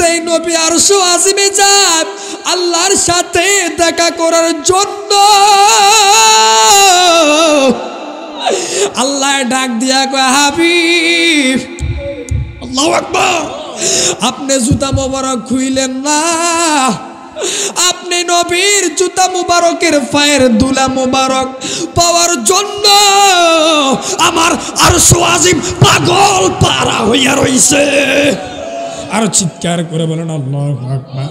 যেই নবী আরশ আজিমে যায় আল্লাহর সাথে দেখা করার জন্য, আল্লাহ ডাক দিয়া কয় হাবিব, আল্লাহু আকবার, আপনি জুতা মোবারক খুইলেন না, আপনি নবীর জুতা মুবারকের পায়ের দুলা মুবারক পাওয়ার জন্য আমার আরশ আজিম পাগল পারা হইয়া রইছে। আর চিৎকার করে বলেন আল্লাহু আকবার,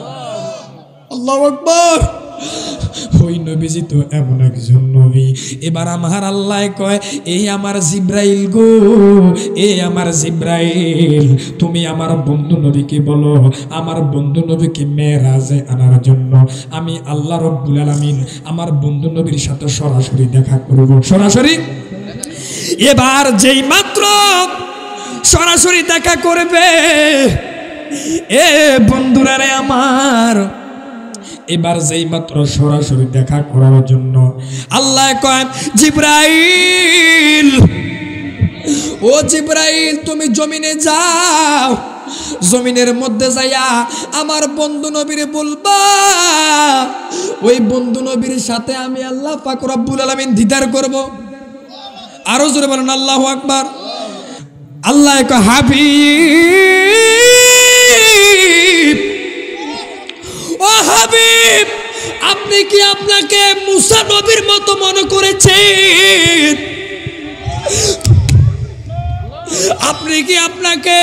আল্লাহু আকবার। ওই নবীজি তো এমন একজন নবী। এবার আমার আল্লাহ কয়, এই আমার জিব্রাইল গো, এই আমার জিব্রাইল, তুমি আমার বন্ধু নবীকে বলো আমার বন্ধু নবীকে মেরাজে আনার জন্য আমি আল্লাহ রব্বুল আলামিন আমার বন্ধু নবীর সাথে সরাসরি দেখা করব। সরাসরি এবার যেই মাত্র সরাসরি দেখা করবে, এ বন্ধুরা রে আমার, এবার যেই মাত্র সরাসরি দেখা করার জন্য আল্লাহ কয় জিব্রাইল, ও জিব্রাইল তুমি জমিনে যাও, জমিনের মধ্যে যাইয়া আমার বন্ধু নবীরে বলবা ওই বন্ধু নবীর সাথে আমি আল্লাহ পাক রব্বুল আলামিন দিদার করব। আরো জোরে বলেন আল্লাহু আকবার। আল্লাহ কয় হাবিব, ও হাবিব, আপনি কি আপনাকে মুসা নবীর মতো মনে করেছেন? আপনি কি আপনাকে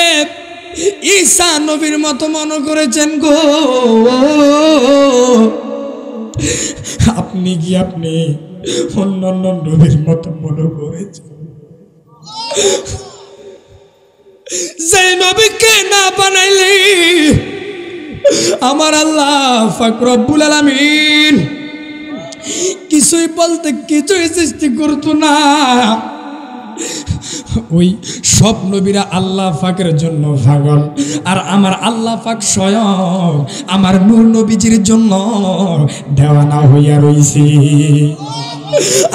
ঈসা নবীর মতো মনে করেছেন গো? আপনি কি আপনি অন্যান্য নবীর মতো মনে করেছেন? যে নবীকে না বানাইলে আমার আল্লাহ পাক রব্বুল আলামিন কিছুই বলতে কিছুই সৃষ্টি করতো না। ওই সব নবীরা আল্লাহ পাকের জন্য পাগল, আর আমার আল্লাহ পাক স্বয়ং আমার নূর নবীজির জন্য দেওয়ানা হইয়া রইছে।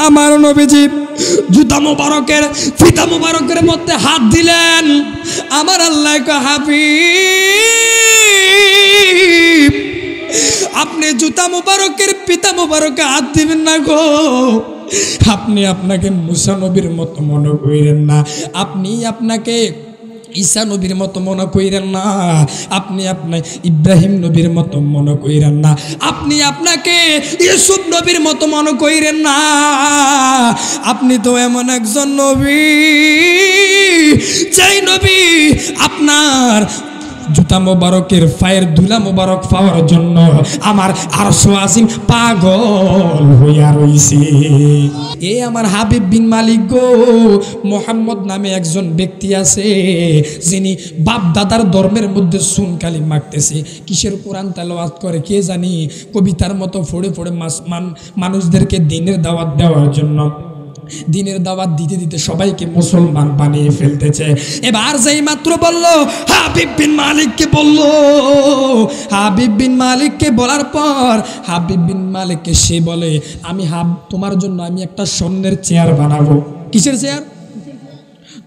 আমার নবীজি জুতা মুবারকের ফিতা মুবারকের মধ্যে হাত দিলেন। আমার আল্লাহ কয় হাবিব, আপনি জুতা মুবারকের পিতা মুবারকে হাত দিবেন না গো, আপনি আপনাকে মুসা নবীর মতো মনে কইরেন না, আপনি আপনাকে ঈসা নবীর মতো মনে কইরেন না, আপনি আপনার ইব্রাহিম নবীর মতো মনে কইরেন না, আপনি আপনাকে ইউসুফ নবীর মতো মনে কইরেন না। আপনি তো এমন একজন নবী, যেই নবী আপনার জুতা মোবারকের পায়ের ধুলা মোবারক পাওয়ার জন্য আমার আরশ আজিম পাগল হইয়া রইছে। এ আমার হাবিব বিন মালিক গো, মোহাম্মদ নামে একজন ব্যক্তি আছে যিনি বাপ দাদার ধর্মের মধ্যে সুনকালি মাখতেছে। কিসের কোরআন তেলাওয়াত করে কে জানি, কবিতার মতো ফোড়ে ফোড়ে মানুষদেরকে দিনের দাওয়াত দেওয়ার জন্য, দিনের দাওয়াত দিতে দিতে সবাইকে মুসলমান বানিয়ে ফেলতেছে। এবার যেই মাত্র বলল হাবিব বিন মালিককে বলল, হাবিব বিন মালিককে বলার পর হাবিব বিন মালিককে সে বলে, আমি তোমার জন্য আমি একটা স্বর্ণের চেয়ার বানাবো। কিসের চেয়ার?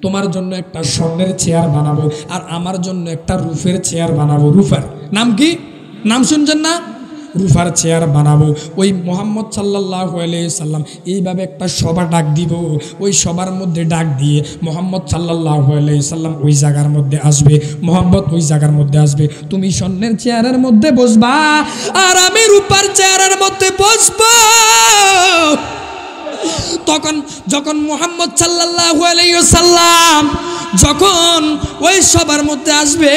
তোমার জন্য একটা স্বর্ণের চেয়ার বানাবো, আর আমার জন্য একটা রূপের চেয়ার বানাবো। রূপার নাম কি? নাম শুনছেন না? রূপার চেয়ার বানাবো। ওই মোহাম্মদ সাল্লাল্লাহু আলাইহি সাল্লাম এইভাবে একটা সভা ডাক দিব, ওই সবার মধ্যে ডাক দিয়ে মোহাম্মদ সাল্লাল্লাহু আলাইহি সাল্লাম ওই জায়গার মধ্যে আসবে, মোহাম্মদ ওই জায়গার মধ্যে আসবে, তুমি স্বর্ণের চেয়ারের মধ্যে বসবা আর আমি রূপার চেয়ারের মধ্যে বসবো। তখন যখন মোহাম্মদ সাল্লাল্লাহু আলাইহি সাল্লাম যখন ওই সবার মধ্যে আসবে,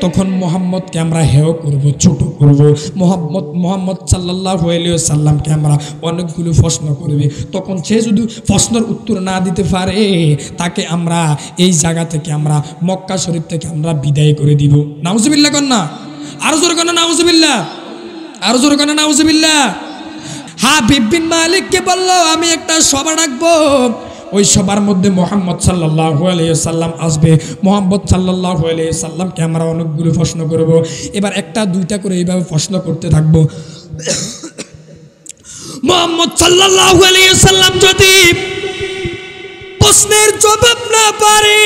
তখন মোহাম্মদকে আমরা হেয় করব, ছোট করব। মোহাম্মদ সাল্লাল্লাহু আলাইহি সাল্লামকে আমরা অনেকগুলো প্রশ্ন করবে। তখন সে যদি প্রশ্নের উত্তর না দিতে পারে, তাকে আমরা এই জায়গা থেকে আমরা মক্কা শরীফ থেকে আমরা বিদায় করে দিব। নাউজুবিল্লাহ কন্যা, আরো জোরে কন্যা নাউজুবিল্লাহ, আরো জোরে কন্যা নাউজুবিল্লাহ। হাবিব বিন মালিককে বলল, আমি একটা সভা ডাকবো, ওই সবার মধ্যে মোহাম্মদ সাল্লাল্লাহু আলাইহি সাল্লাম আসবে। মোহাম্মদ সাল্লাল্লাহু আলাইহি সাল্লামকে আমরা অনেকগুলো প্রশ্ন করব। এবার একটা দুইটা করে এইভাবে প্রশ্ন করতে থাকবো। মোহাম্মদ সাল্লাল্লাহু আলাইহি সাল্লাম যদি প্রশ্নের জবাব না পারে,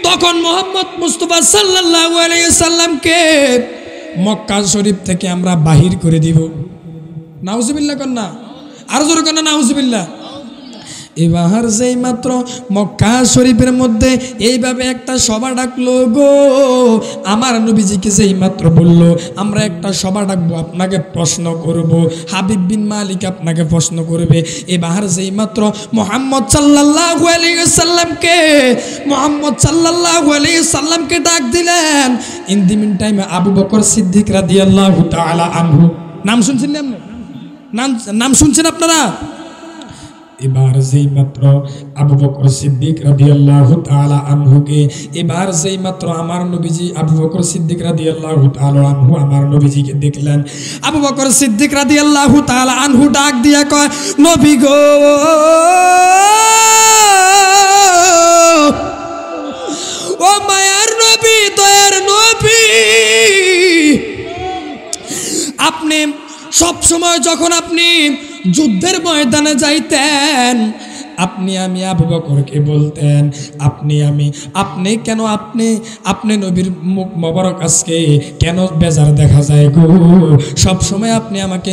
তখন মোহাম্মদ মুস্তাফা সাল্লাল্লাহু আলাইহি সাল্লামকে মক্কা শরীফ থেকে আমরা বাহির করে দিব। নাউজুবিল্লাহ কন্যা, আর জোরে কন্যা নাউজুবিল্লাহ। এবার যেই মাত্র মক্কা শরীফের মধ্যে এইভাবে একটা সভা ডাকলো গো, আমার নবীজিকে যেই মাত্র বললো আমরা একটা সভা ডাকবো, আপনাকে প্রশ্ন করব, হাবিব বিন মালিক আপনাকে প্রশ্ন করবে। এবার যেই মাত্র মুহাম্মদ সাল্লাল্লাহু আলাইহি সাল্লামকে ডাক দিলেন, ইন দি মিন টাইমে আবু বকর সিদ্দিক রাদিয়াল্লাহু তাআলা আনহু, নাম শুনছেন না? নাম শুনছেন আপনারা? এবার যেই মাত্র আবু বকর সিদ্দিক রাদিয়াল্লাহু তাআলা আনহুকে, এবার যেই মাত্র আমার নবীজি আবু বকর সিদ্দিক রাদিয়াল্লাহু তাআলা আনহু আমার নবীজিকে দেখলেন, আবু বকর সিদ্দিক রাদিয়াল্লাহু তাআলা আনহু ডাক দিয়া কয়, নবী গো, ও মায়ার নবী, দয়ার নবী, আপনি সব সময় যখন আপনি যুদ্ধের ময়দানে যাইতেন, আমি আবু বকরকে বলতেন আপনি নবীর মুখ মোবারক আজকে কেন বেজার দেখা যায় গো? সব সময় আপনি আমাকে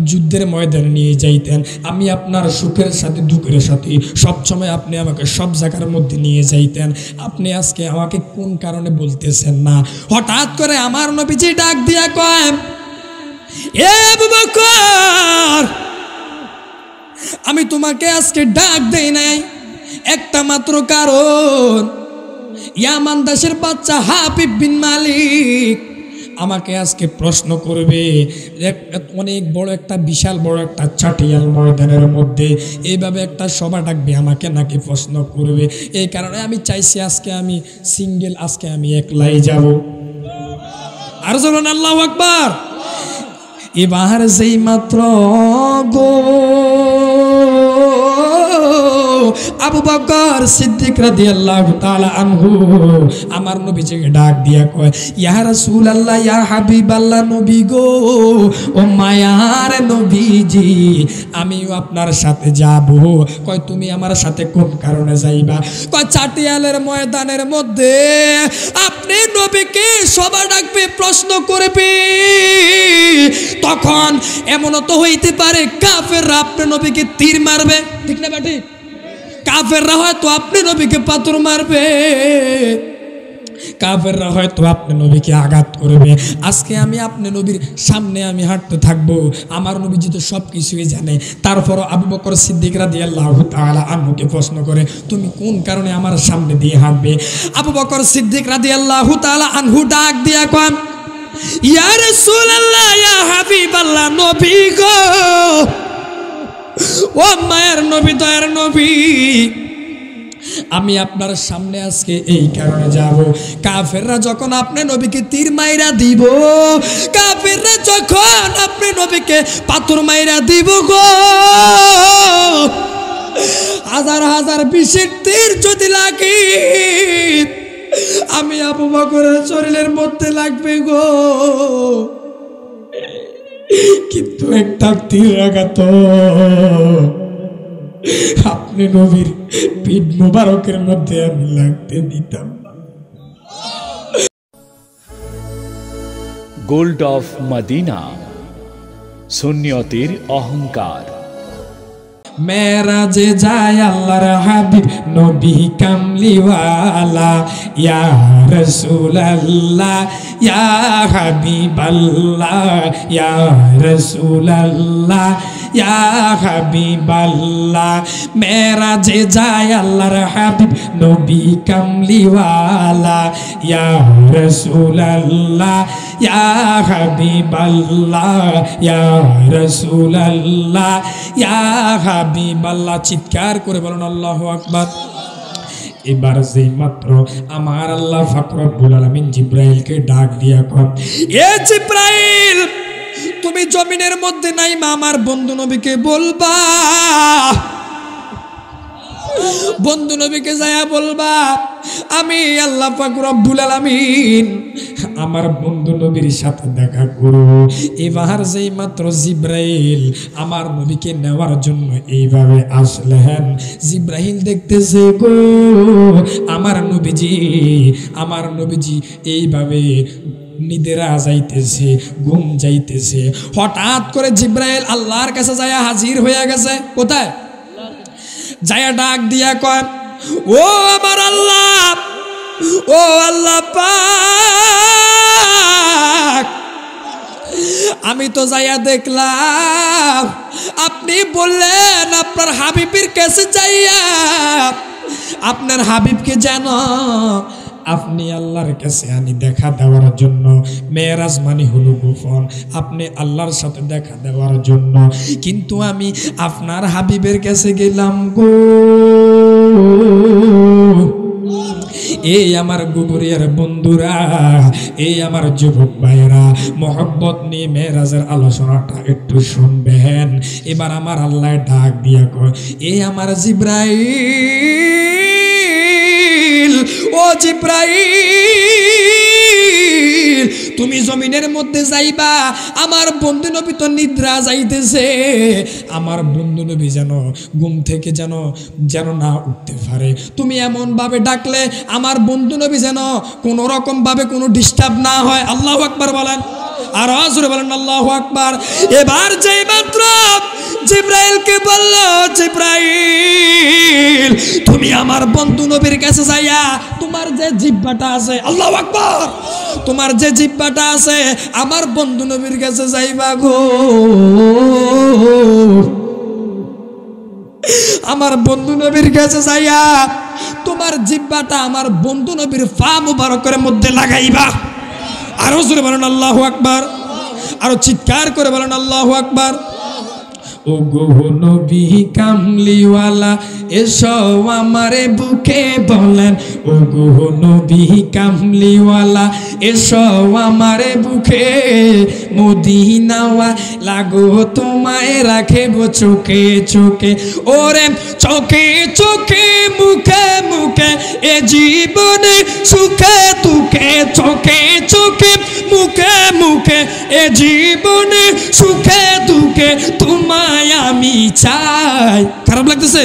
যুদ্ধের ময়দানে নিয়ে যাইতেন, আমি আপনার সুখের সাথে দুঃখের সাথে সব সময় আপনি আমাকে সব জায়গার মধ্যে নিয়ে যাইতেন, আপনি আজকে আমাকে কোন কারণে বলতেছেন না? হঠাৎ করে আমার নবীজি ডাক দিয়া কয়, এ আবু বকর, আমি তোমাকে আজকে ডাক দেই নাই একটা মাত্র কারণ, ইয়ামান দেশের বাচ্চা হাবিব বিন মালিক আমাকে আজকে প্রশ্ন করবে, অনেক বড় একটা বিশাল বড় একটা চাটিয়াল ময়দানের মধ্যে এইভাবে একটা সভা ডাকবে, আমাকে নাকি প্রশ্ন করবে। এই কারণে আমি চাইছি আজকে আমি সিঙ্গেল, আজকে আমি একলাই যাব। আর বলুন আল্লাহু আকবার। এবার যেই মাত্র গো আবু বকর সিদ্দিক রাদিয়াল্লাহু তাআলা আনহু আমার নবীজিকে ডাক দিয়া কয়, ইয়া রাসূলুল্লাহ, ইয়া হাবিবাল্লাহ, নবী গো, ও মায়ার নবীজি, আমিও আপনার সাথে যাব। কয় তুমি আমার সাথে কোন কারণে যাইবা? কয় চাটিয়ালের ময়দানের মধ্যে আপনি নবীকে সভা ডাকবে, প্রশ্ন করবে, তখন এমনও তো হইতে পারে কাফেররা আপনি নবীকে তীর মারবে, ঠিক না বেটি? কাফেররা হয়তো আপনি নবীকে পাথর মারবে, কাফেররা হয়তো আপনি নবীকে আঘাত করবে। আজকে আমি আপনি নবীর সামনে আমি হাঁটতে থাকবো, আমার নবীজি তো সব কিছুই জানে। তারপরও আবু বকর সিদ্দিক রাদিয়াল্লাহু তাআলা আনহুকে প্রশ্ন করে, তুমি কোন কারণে আমার সামনে দিয়ে হাঁটবে? আবু বকর সিদ্দিক রাদিয়াল্লাহু তাআলা আনহু ডাক দিয়া কয়, ইয়া রাসূলুল্লাহ, ইয়া হাবিবাল্লাহ, নবী গো, ও মায়ের নবী, দয়ার নবী, আমি আপনার সামনে আজকে এই কারণে যাব, কাফেররা যখন আপনি নবীকে তীর মাইরা দিব, কাফেররা যখন আপনি নবীকে পাথর মাইরা দিব গো, হাজার হাজার বিষের তীর যদি লাগে, আমি আবু বকরের শরীরের মধ্যে লাগবে গো, কিন্তু একটা তীর আঘাত আপনি নবীর পিঠ মুবারকের মধ্যে আমি লাগতে দিতাম না। গোল্ড অফ মদিনা, সুন্নিয়তের অহংকার। মেরাজে যায় আল্লাহর হাবিব নবী কামলিওয়ালা, ইয়া রাসূলুল্লাহ, ইয়া হাবিবাল্লাহ, ইয়া রাসূলুল্লাহ, ইয়া হাবিবাল্লাহ। মেরাজে যায় আল্লাহর হাবিব নবী কামলিওয়ালা, ইয়া রাসূলুল্লাহ, ইয়া হাবিবাল্লাহ, ইয়া রাসূলুল্লাহ, ইয়া হাবিবাল্লাহ। চিৎকার করে বলুন আল্লাহু আকবার। এবার যেই মাত্র আমার আল্লাহ পাক রব্বুল আলামিন জিব্রাইলকে ডাক দিয়া কয়, এ জিব্রাইল, তুমি জমিনের মধ্যে নাইমা আমার বন্ধু নবীকে বলবা, বন্ধু নবীকে যায়া বলবা, আমি আল্লাহ পাক রব্বুল আলামিন আমার বন্ধু নবীর সাথে দেখা করব। এবার যেই মাত্র জিব্রাইল আমার নবীকে নেওয়ার জন্য এইভাবে আসলেন, জিব্রাইল দেখতেছে গো আমার নবীজি এইভাবে নিদেরা যাইতেছে, ঘুম যাইতেছে। হঠাৎ করে জিব্রাইল আল্লাহর কাছে যায় হাজির হয়ে গেছে। কোথায় যায়? ডাক দিয়া কয়, ও আমার আল্লাহ, ও আল্লাহ পাক, আমি তো যাইয়া দেখলাম আপনি বললেন আপনার হাবিবের কাছে যাইয়া আপনার হাবিবকে জানো আপনি আল্লাহর কাছে আনি দেখা দেওয়ার জন্য। মেরাজ মানে হলো গোপন, আপনি আল্লাহর সাথে দেখা দেওয়ার জন্য। কিন্তু আমি আপনার হাবিবের কাছে গেলাম গো। এই আমার গুবরিয়ার বন্ধুরা, এই আমার যুবক ভাইরা, মোহব্বত নিয়ে মেরাজের আলোচনাটা একটু শুনবেন। এবার আমার আল্লাহ ডাক দিয়া কয়, এই আমার জিব্রাইল, ও জিব্রাইল, তুমি জমিনের মধ্যে যাইবা, আমার বন্ধু নবী তো নিদ্রা যাইতেছে, আমার বন্ধু নবী যেন ঘুম থেকে যেন না উঠতে পারে। তুমি এমন ভাবে ডাকলে আমার বন্ধু নবী যেন কোনো রকম ভাবে কোনো ডিস্টার্ব না হয়। আল্লাহু আকবার বলেন, আর জোরে বলেন আল্লাহু আকবার। এবার যেই মাত্র জিব্রাইলকে বলল, জিব্রাইল তুমি আমার বন্ধু নবীর কাছে যাইয়া তোমার যে জিহ্বাটা আছে, আল্লাহু আকবার, তোমার যে জিহ্বাটা আছে আমার বন্ধু নবীর কাছে যাইবা গো। আমার বন্ধু নবীর কাছে যাইয়া তোমার জিহ্বাটা আমার বন্ধু নবীর পা মুবারকের মধ্যে লাগাইবা। আরো জোরে বলেন আল্লাহু আকবার, আরো চিৎকার করে বলেন আল্লাহু আকবার। ও গো নবী কামলিওয়ালা এসো আমারে বুকে বলেন, ও গো নবী কামলিওয়ালা এসো আমারে বুকে, মদিনাওয়া লাগো তোমায় রাখেব চোখে চোখে, ওরে চোখে চোখে মুখে মুখে এ জীবনে সুখে দুঃখে, চোখে চোখে মুখে মুখে এ জীবনে সুখে দুঃখে তোমায় আমি চাই। খারাপ লাগতেছে?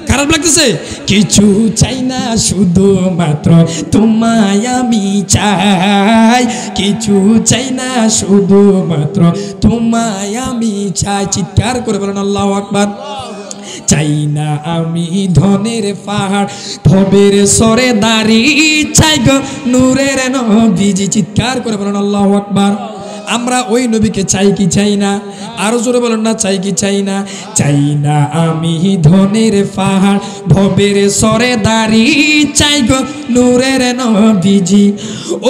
খারাপ লাগতেছে? কিছু চাই না শুধু মাত্র তোমায় আমি চাই, কিছু চাই না শুধু মাত্র তোমায় আমি চাই। চিৎকার করে বলেন আল্লাহু আকবার। চাই না আমি ধনের পাহাড়, ভবের সরে দাঁড়ি চাই গো নূরের নবীজি। চিৎকার করে বলেন আল্লাহু আকবার। আমরা ওই নবীকে চাই কি চাই না? আরো জোরে বলেন না, চাই কি চাই না? চাই না আমি ধনের পাহাড়, ভবের সরে দাঁড়ি চাই গো নূরের নবীজি।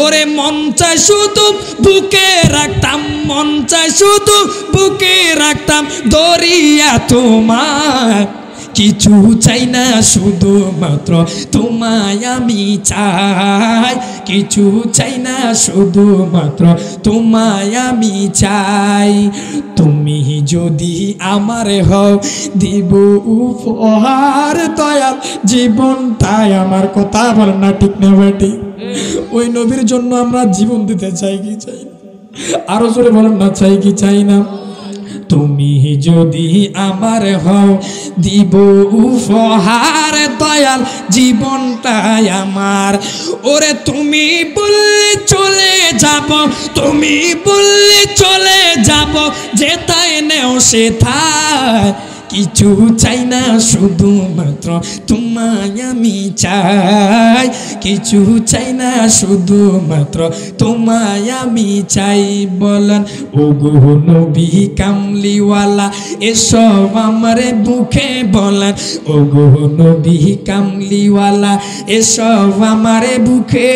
ওরে মন চাই শুধু বুকে রাখতাম, মন চাই শুধু বুকে রাখতাম দরিয়া তোমার, কিছু চাই না শুধু মাত্র তোমায় আমি চাই, কিছু চাই না শুধু মাত্র তোমায় আমি চাই। তুমি যদি আমার হও দিব উপহার দয়াল জীবনটাই আমার। কথা বলেন না ঠিক না বেটি? ওই নবীর জন্য আমরা জীবন দিতে চাই কি চাই না? আরো জোরে বলেন না, চাই কি চাই না? তুমি যদি আমার হও দিব উপহার দয়াল জীবনটাই আমার। ওরে তুমি বললে চলে যাব, তুমি বললে চলে যাব, যেথায় নেও সেথায়, কিছু চাই না শুধু মাত্র তোমায় আমি চাই, কিছু চাই না শুধু মাত্র তোমায় আমি চাই। বলেন ও গো নবী কামলিওয়ালা এসো আমারে বুকে বলেন, ও গো নবী কামলিওয়ালা এসো আমারে বুকে,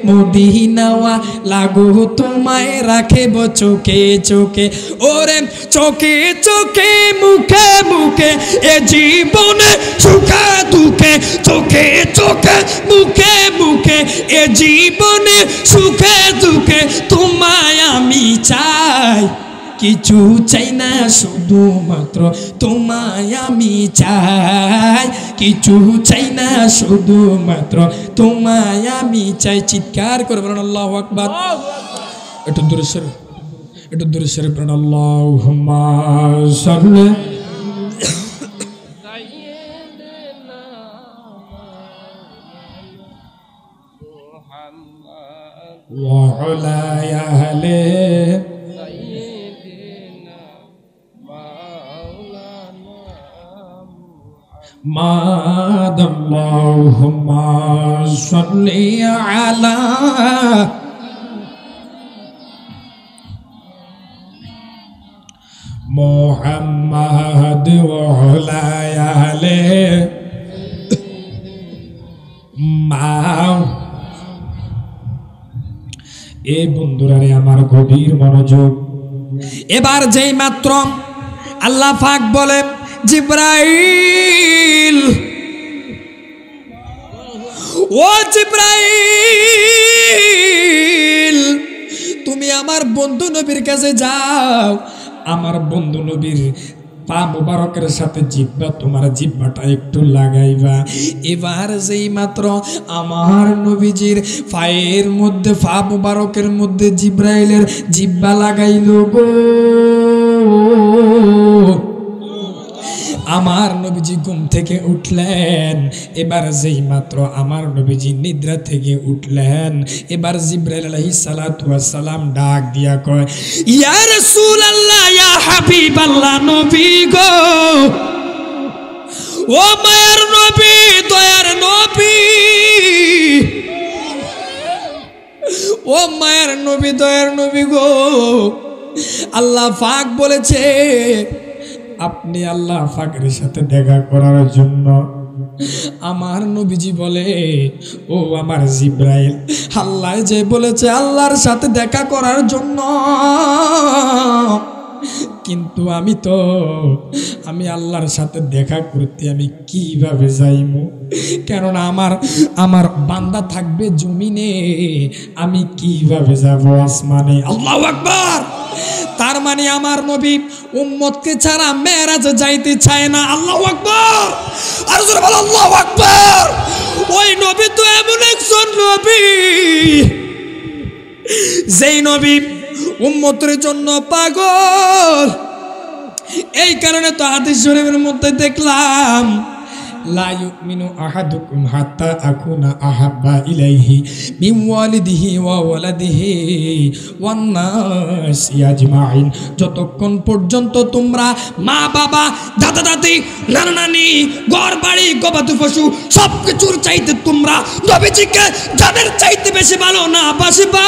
মদিনাওয়া লাগো তোমায় রাখেব চোখে চোখে, ওরে চোখে চোখে মুখে মুখে এ জীবনে সুখে দুঃখে, চোখে চোখে মুখে মুখে এ জীবনে সুখে দুঃখে তোমায় আমি চাই, কিছু চাই না শুধুমাত্র তোমায় আমি চাই, কিছু চাই না শুধুমাত্র তোমায় আমি চাই। চিৎকার করে বলেন আল্লাহু আকবার। একটু দূরে সরে, একটু দূরে সরে পড়েন আল্লাহুম্মা সাল্লি ওয়া আলা আহলি محمد اللهم صل على محمد وعلى آله এই বন্ধুরারে আমার গভীর মনোযোগ। এবার যেই মাত্র আল্লাহ পাক বলে জিব্রাইল, ও জিব্রাইল তুমি আমার বন্ধু নবীর কাছে যাও, আমার বন্ধু নবীর পা মুবারকের সাথে জিব্বা, তোমার জিব্বাটা একটু লাগাইবা। এবার যেই মাত্র আমার নবীজির পায়ের মধ্যে, পা মুবারকের মধ্যে জিব্রাইলের জিব্বা লাগাইল গো, আমার নবীজি ঘুম থেকে উঠলেন। এবার যেই মাত্র আমার নবীজি নিদ্রা থেকে উঠলেন, এবার জিব্রাইল আলাইহিস সালাতু ওয়াস সালাম ডাক দিয়া কয়, ইয়া রাসূলুল্লাহ, ইয়া হাবিবাল্লাহ, নবী গো, ও মায়ার নবী, দয়ার নবী, ও মায়ার নবী, দয়ার নবী গো, আল্লাহ পাক বলেছে আপনি আল্লাহ পাকের সাথে দেখা করার জন্য। আমার নবীজি বলে, ও আমার জিব্রাইল, আল্লাহ যে বলেছে আল্লাহর সাথে দেখা করার জন্য, কিন্তু আমি আল্লাহর সাথে দেখা করতে আমি কিভাবে যাইমু? কারণ আমার বান্দা থাকবে জমিনে, আমি কিভাবে যাব আসমানে? আল্লাহু আকবার। তার মানে আমার নবী উম্মতকে ছাড়া মেরাজে যাইতে চায় না। আল্লাহু আকবার, আর জোরে বল আল্লাহু আকবার। ওই নবী তো এমন একজন নবী, যেই নবী উম্মতের জন্য পাগল। এই কারণে তো হাদিস শরীফের মধ্যে দেখলাম, লা ইউমিনু আহাদুকুম হাত্তা আকুনা আহাব্বা ইলাইহি মিন ওয়ালিদিহি ওয়া ওয়ালাদিহি ওয়ান নাসি আজমাইন। যতক্ষণ পর্যন্ত তোমরা মা বাবা, দাদা দাদি, নানা নানি, ঘর বাড়ি, গবাদি পশু সবকিছুর চাইতে তোমরা নবীজিকে যাদের চাইতে বেশি ভালো না বাসিবা,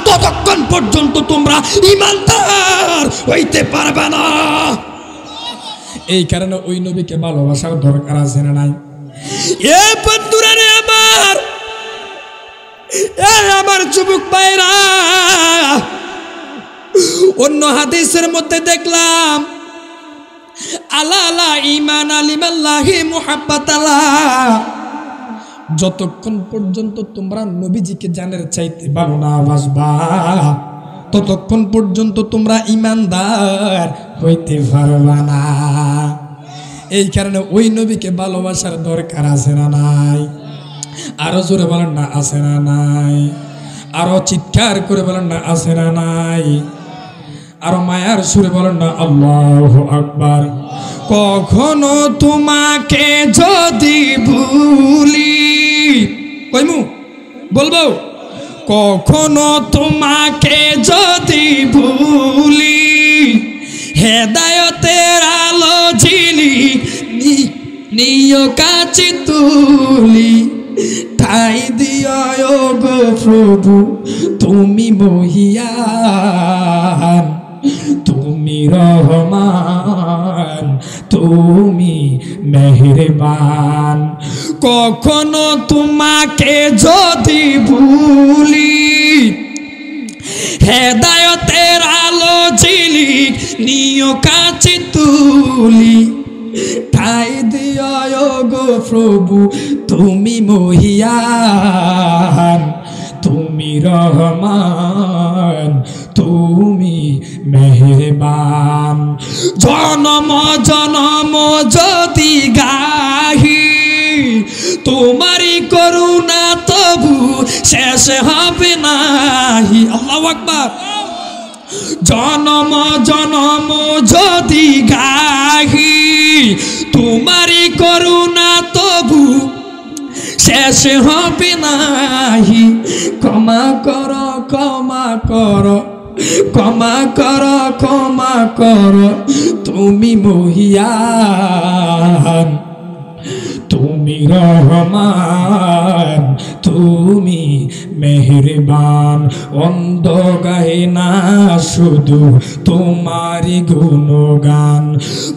ততক্ষণ পর্যন্ত তোমরা ঈমানদার হইতে পারবে না। এই কারণে ওই নবীকে ভালোবাসার দরকার আছে না নাই? এ বন্ধুরা রে আমার যুবক ভাইরা, অন্য হাদিসের মধ্যে দেখলাম, আলা আলা ঈমান আলিমাল্লাহি মুহাব্বাতাল্লাহ, যতক্ষণ পর্যন্ত তোমরা নবীজিকে জানের চাইতে ভালো না বাসবা, ততক্ষণ পর্যন্ত তোমরা ঈমানদার হইতে পারবা না। এই কারণে ওই নবীকে ভালোবাসার দরকার আছে না নাই? আরো জোরে বলেন না আছে না নাই? আরো চিৎকার করে বলেন না আছে না নাই? আরো মায়ার সুরে বলেন না আল্লাহু আকবার। কখনো তোমাকে যদি ভুলি, কইমু বলবো, কখনো তোমাকে যদি ভুলি, হেদায়েতের আলো ঝিলিক নিও কাছে তুলি, ঠাই দিও গো প্রভু তুমি মহিয়ান, তুমি রহমান, তুমি মেহেরবান। কখনো তোমাকে যদি ভুলি, হেদায়েতের আলো ঝিলিক নিও কাছে তুলি, ঠাই দিও গো প্রভু তুমি মহিয়ান, তুমি রহমান তুমি মেহেরবান। জনম জনম যদি গাহি তোমারই করুণা তবু শেষ হবে নাহি। আল্লাহু আকবার। জনম জনম যদি গাহি তোমারই করুণা তবু শেষ হবে নাহি। ক্ষমা কর ক্ষমা কর ক্ষমা কর ক্ষমা কর তুমি মহিয়ান তুমি রহমান তুমি মেহেরবান। অন্ধ গায়ে না শুধু তোমারই গুণগান,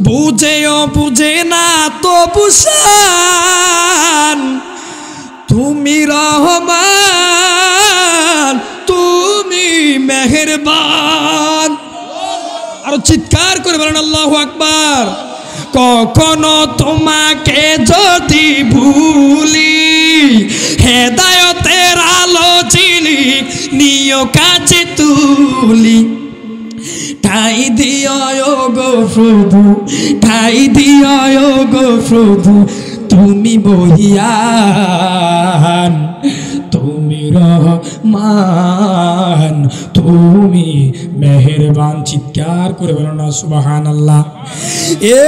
বুঝেও বুঝে না তবু শান তুমি রহমান তুমি মেহেরবান। আর চিৎকার করে বলেন আল্লাহু আকবার। কখনো তোমাকে যদি ভুলি হেদায়েতের আলো ঝিলিক নিও কাছে তুলি। ঠাই দিও গো প্রভু ঠাই দিও গো প্রভু তুমি মহিয়ান তুমি রহমান তুমি মেহেরবান। চিৎকার করে বলো না সুবহানাল্লাহ। এ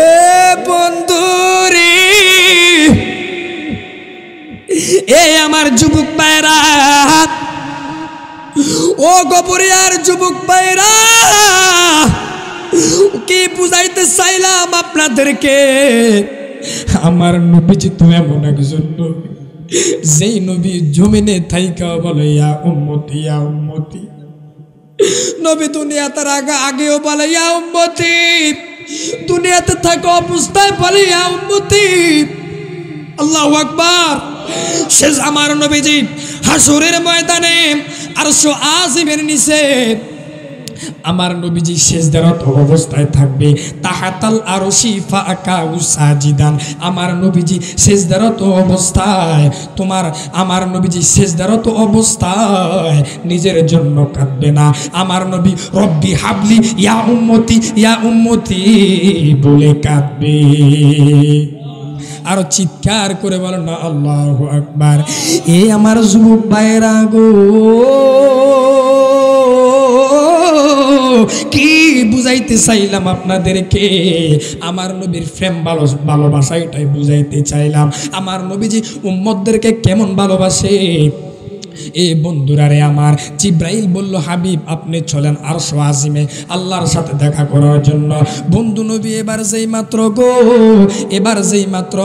বন্ধুরে এ আমার যুবক ভাইরা, ও গবরিয়ার যুবক ভাইরা, কি বুঝাইতে চাইলাম আপনাদেরকে, আমার নবীজি তো এমন একজন নবী যেই নবী জমিনে থাইকা বলে ইয়া উম্মতি ইয়া উম্মতি। নবী দুনিয়া তার আগেও বলে ইয়া উম্মতি, দুনিয়াতে থাকা অবস্থায় বলে ইয়া উম্মতি। আল্লাহু আকবার। শেষ আমার নবীজি হাসরের ময়দানে আরশ আজিমের নিচে আমার নবীজি সেজদারত অবস্থায় থাকবে। তাহাতাল আরশি ফাকাউ সাজিদান। আমার নবীজি সেজদারত অবস্থায় আমার নবীজি সেজদারত অবস্থায় নিজের জন্য কাঁদবে না। আমার নবী রব্বি হাবলি ইয়া উম্মতি বলে কাঁদবে। আর চিৎকার করে বলেন না আল্লাহু আকবার। এ আমার যুবক ভাইরা গো, কি বুঝাইতে চাইলাম আপনাদেরকে, আমার নবীর প্রেম ভালোবাসা এটাই বুঝাইতে চাইলাম। আমার নবীজি উম্মতদেরকে কেমন ভালোবাসে। এ বন্ধুরা রে আমার, জিব্রাইল বলল হাবিব আপনি চলেন আরশ আজিমে আল্লাহর সাথে দেখা করার জন্য। বন্ধু নবী এবার যেই মাত্র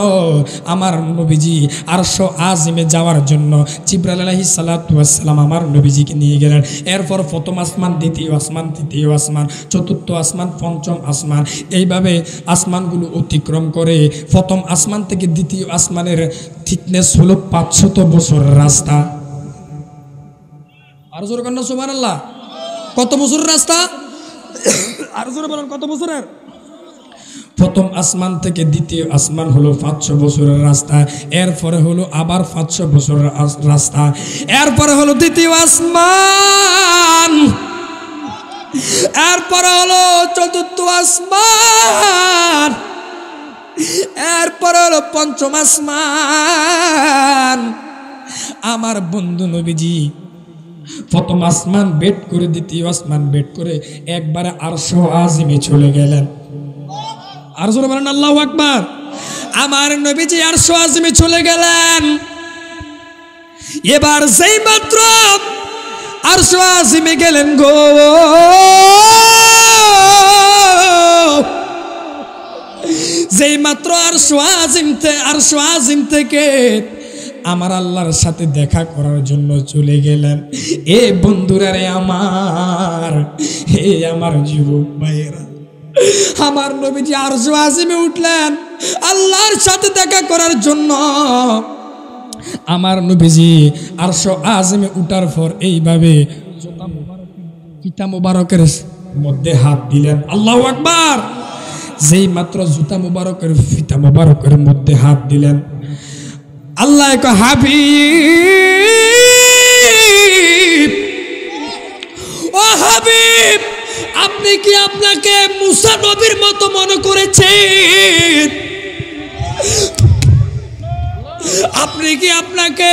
আমার নবীজি আরশ আজিমে যাওয়ার জন্য জিব্রাইল আলাইহিস সালাতু ওয়াস সালাম আমার নবীজিকে নিয়ে গেলেন। এরপর প্রথম আসমান, দ্বিতীয় আসমান, তৃতীয় আসমান, চতুর্থ আসমান, পঞ্চম আসমান, এইভাবে আসমানগুলো অতিক্রম করে প্রথম আসমান থেকে দ্বিতীয় আসমানের থিকনেস হলো 500 বছর রাস্তা। আর জোরে কন্যা সুবহানাল্লাহ। কত বছরের রাস্তা? আর জোরে বলেন কত বছরের? প্রথম আসমান থেকে দ্বিতীয় আসমান হলো 500 বছরের রাস্তা। এরপরে হলো আবার 500 বছরের রাস্তা। এরপরে হলো দ্বিতীয় আসমান, এরপরে হলো চতুর্থ আসমান, এরপরে হলো পঞ্চম আসমান। আমার বন্ধু নবীজি প্রথম আসমান বেট করে দ্বিতীয় আসমান বেট করে একবারে আরশ আজিমে চলে গেলেন। আর জোরে বলেন আল্লাহু আকবার। আমার নবীজি আরশ আজিমে চলে গেলেন। এবার যেই মাত্র আরশ আজিমে গেলেন গো, যেই মাত্র আরশ আজিম থেকে আমার আল্লাহর সাথে দেখা করার জন্য চলে গেলেন। এ বন্ধুরা রে আমার, হে আমার যুবক ভাইয়েরা, আমার নবীজি আরশ আজিমে উঠলেন আল্লাহর সাথে দেখা করার জন্য। আমার নবীজি আরশ আজিমে উঠার পর এইভাবে ফিতা মুবারকের মধ্যে হাত দিলেন। আল্লাহু আকবার। যেই মাত্র জুতা মুবারকের ফিতা মুবারকের মধ্যে হাত দিলেন, আল্লাহ হাবিব হাবিব, আপনি কি আপনাকে মুসা নবীর মতো মনে করেছেন? আপনি কি আপনাকে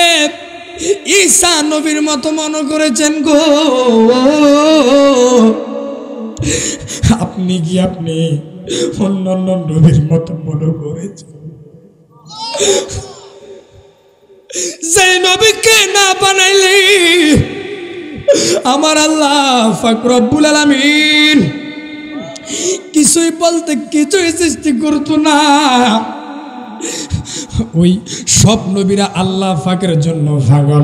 ঈসা নবীর মতো মনে করেছেন গো? আপনি কি অন্যান্য নবীর মতো মনে করেছেন? যে নবীকে না বানাইলে আমার আল্লাহ পাক রব্বুল আলামিন কিছুই বলতে কিছুই সৃষ্টি করতো না। ওই সব নবীরা আল্লাহ পাকের জন্য পাগল,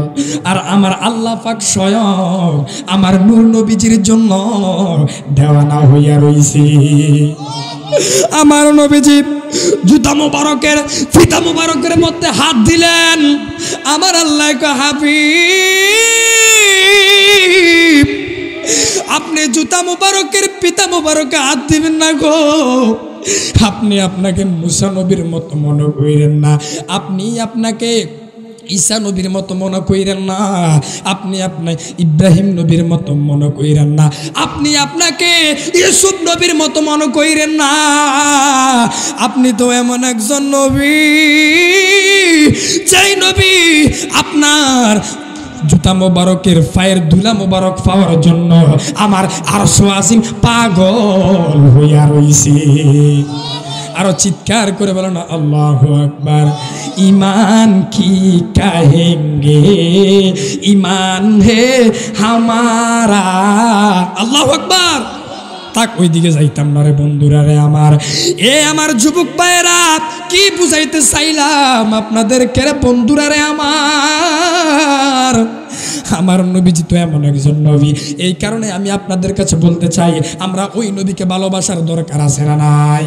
আর আমার আল্লাহ পাক স্বয়ং আমার নূর নবীজির জন্য দেওয়ানা হইয়া রইছে। আমার নবীজি জুতা মুবারকের ফিতা মুবারকের মধ্যে হাত দিলেন। আমার আল্লাহ কয়, হাবিব, আপনি জুতা মুবারকের পিতা মুবারকে হাত দিবেন না গো। আপনি আপনাকে মুসা নবীর মতো মনে করেন না, আপনি আপনাকে ঈসা নবীর মতো মনে করেন না, আপনি ইব্রাহিম নবীর মতো মনে করেন না, আপনি আপনাকে ইউসুফ নবীর মতো মনে করেন না। আপনি তো এমন একজন নবী, যেই নবী আপনার জুতা মোবারকের পায়ের ধুলা মোবারক পাওয়ার জন্য আমার আরশ আজিম পাগল হইয়া রইছে। আরো চিৎকার করে বলো না আল্লাহু আকবার। ईमान की कहेंगे ईमान है हमारा। আল্লাহু আকবার। তাক ওই দিকে যাইতাম না রে বন্ধুরা রে আমার। আমার যুবক ভাইয়েরা, কি বুঝাইতে চাইলাম আপনাদেরকে রে বন্ধুরা রে আমার। আমার নবীজি তো এমন একজন নবী, এই কারণে আমি আপনাদের কাছে বলতে চাই, আমরা ওই নবীকে ভালোবাসার দরকার আছে না নাই?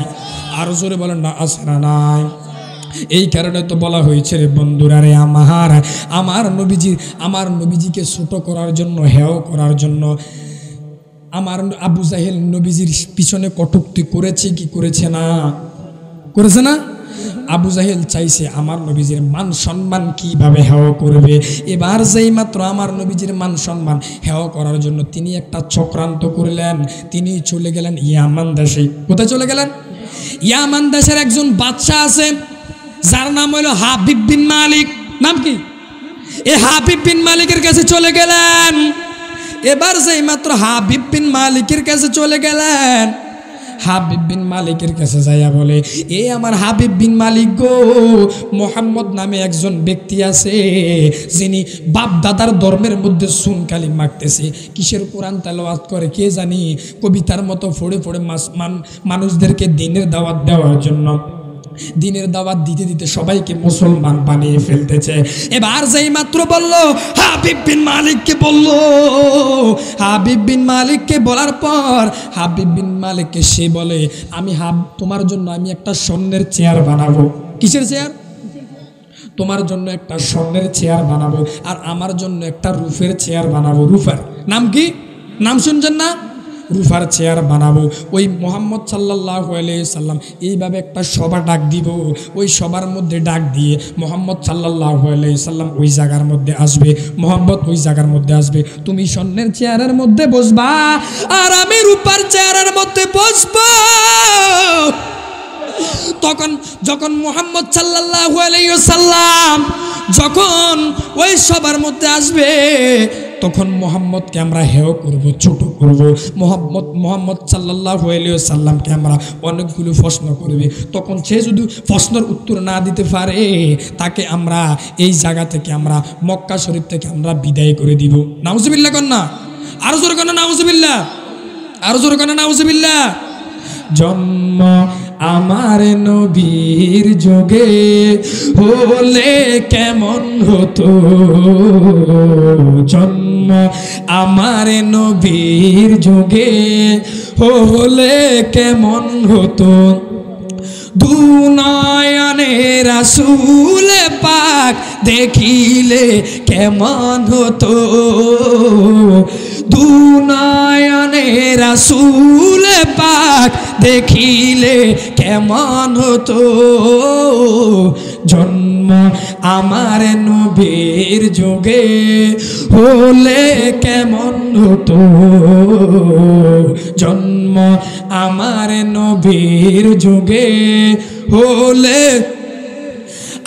আরো জোরে বলেন না, আছে না নাই? এই কারণে তো বলা হয়েছে রে বন্ধুরা রে আমার নবীজিকে ছোট করার জন্য, হেয় করার জন্য আমার আবু জাহেল নবীজির পিছনে কটূক্তি করেছে কি করেছে না? করেছে না? আবু জাহেল চাইছে আমার নবীজির মান সম্মান কিভাবে হেয় করবে। এবার যেই মাত্র আমার নবীজির মান সম্মান হেয় করার জন্য তিনি একটা চক্রান্ত করলেন। তিনি চলে গেলেন ইয়ামান দেশে। কোথায় চলে গেলেন? ইয়ামান দেশের একজন বাদশা আছে, যার নাম হলো হাবিব বিন মালিক। নাম কি? এই হাবিব বিন মালিকের কাছে চলে গেলেন। এবার যেই মাত্র হাবিব বিন মালিকের কাছে চলে গেলেন, হাবিব বিন মালিকের কাছে যাইয়া বলে, এ আমার হাবিব বিন মালিক গো, মোহাম্মদ নামে একজন ব্যক্তি আছে, যিনি বাপ দাদার ধর্মের মধ্যে সুনকালি মাখতেছে। কিসের কোরআন তেলাওয়াত করে কে জানি, কবিতার মতো ফোড়ে ফোড়ে মানুষদেরকে দিনের দাওয়াত দেওয়ার জন্য, দিনের দাওয়াত দিতে দিতে সবাইকে মুসলমান বানিয়ে ফেলতেছে। এবার যেই মাত্র বলল হাবিব বিন মালিককে, হাবিব বিন মালিককে বলার পর হাবিব বিন মালিককে সে বলে, তোমার জন্য আমি একটা স্বর্ণের চেয়ার বানাবো। কিসের চেয়ার? তোমার জন্য একটা স্বর্ণের চেয়ার বানাবো, আর আমার জন্য একটা রূপের চেয়ার বানাবো। রূপার নাম কি? নাম শুনছেন না? রূপার চেয়ার বানাবো। ওই মোহাম্মদ সাল্লাল্লাহু আলাইহি সাল্লাম এইভাবে একটা সভা ডাক দিব। ওই সবার মধ্যে ডাক দিয়ে মোহাম্মদ সাল্লাল্লাহু আলাইহি সাল্লাম ওই জায়গার মধ্যে আসবে, মোহাম্মদ ওই জায়গার মধ্যে আসবে। তুমি স্বর্ণের চেয়ারের মধ্যে বসবা, আর আমি রূপার চেয়ারের মধ্যে বসবো। তখন যখন মোহাম্মদ সাল্লাল্লাহু আলাইহি সাল্লাম যখন ওই সবার মধ্যে আসবে, তখন মোহাম্মদকে আমরা হেয় করব, ছোট করব। মোহাম্মদ সাল্লাল্লাহু আলাইহি সাল্লামকে আমরা অনেকগুলো প্রশ্ন করবে। তখন সে যদি প্রশ্নের উত্তর না দিতে পারে, তাকে আমরা এই জায়গা থেকে, আমরা মক্কা শরীফ থেকে আমরা বিদায় করে দিব। নাউজুবিল্লাহ কন্যা, আরো জোরে কন্যা নাউজুবিল্লাহ, আরো জোরে কন্যা নাউজুবিল্লাহ। জন্ম আমার নবীর যুগে হলে কেমন হতো, জন্ম আমার নবীর যুগে হলে কেমন হতো, দুনয়নে রাসূল পাক দেখিলে কেমন হতো, দুনয়নে রাসূল পাক দেখিলে কেমন হতো, জন্ম জন্ম আমার নবীর যুগে হলে কেমন হতো, জন্ম আমার নবীর যুগে হলে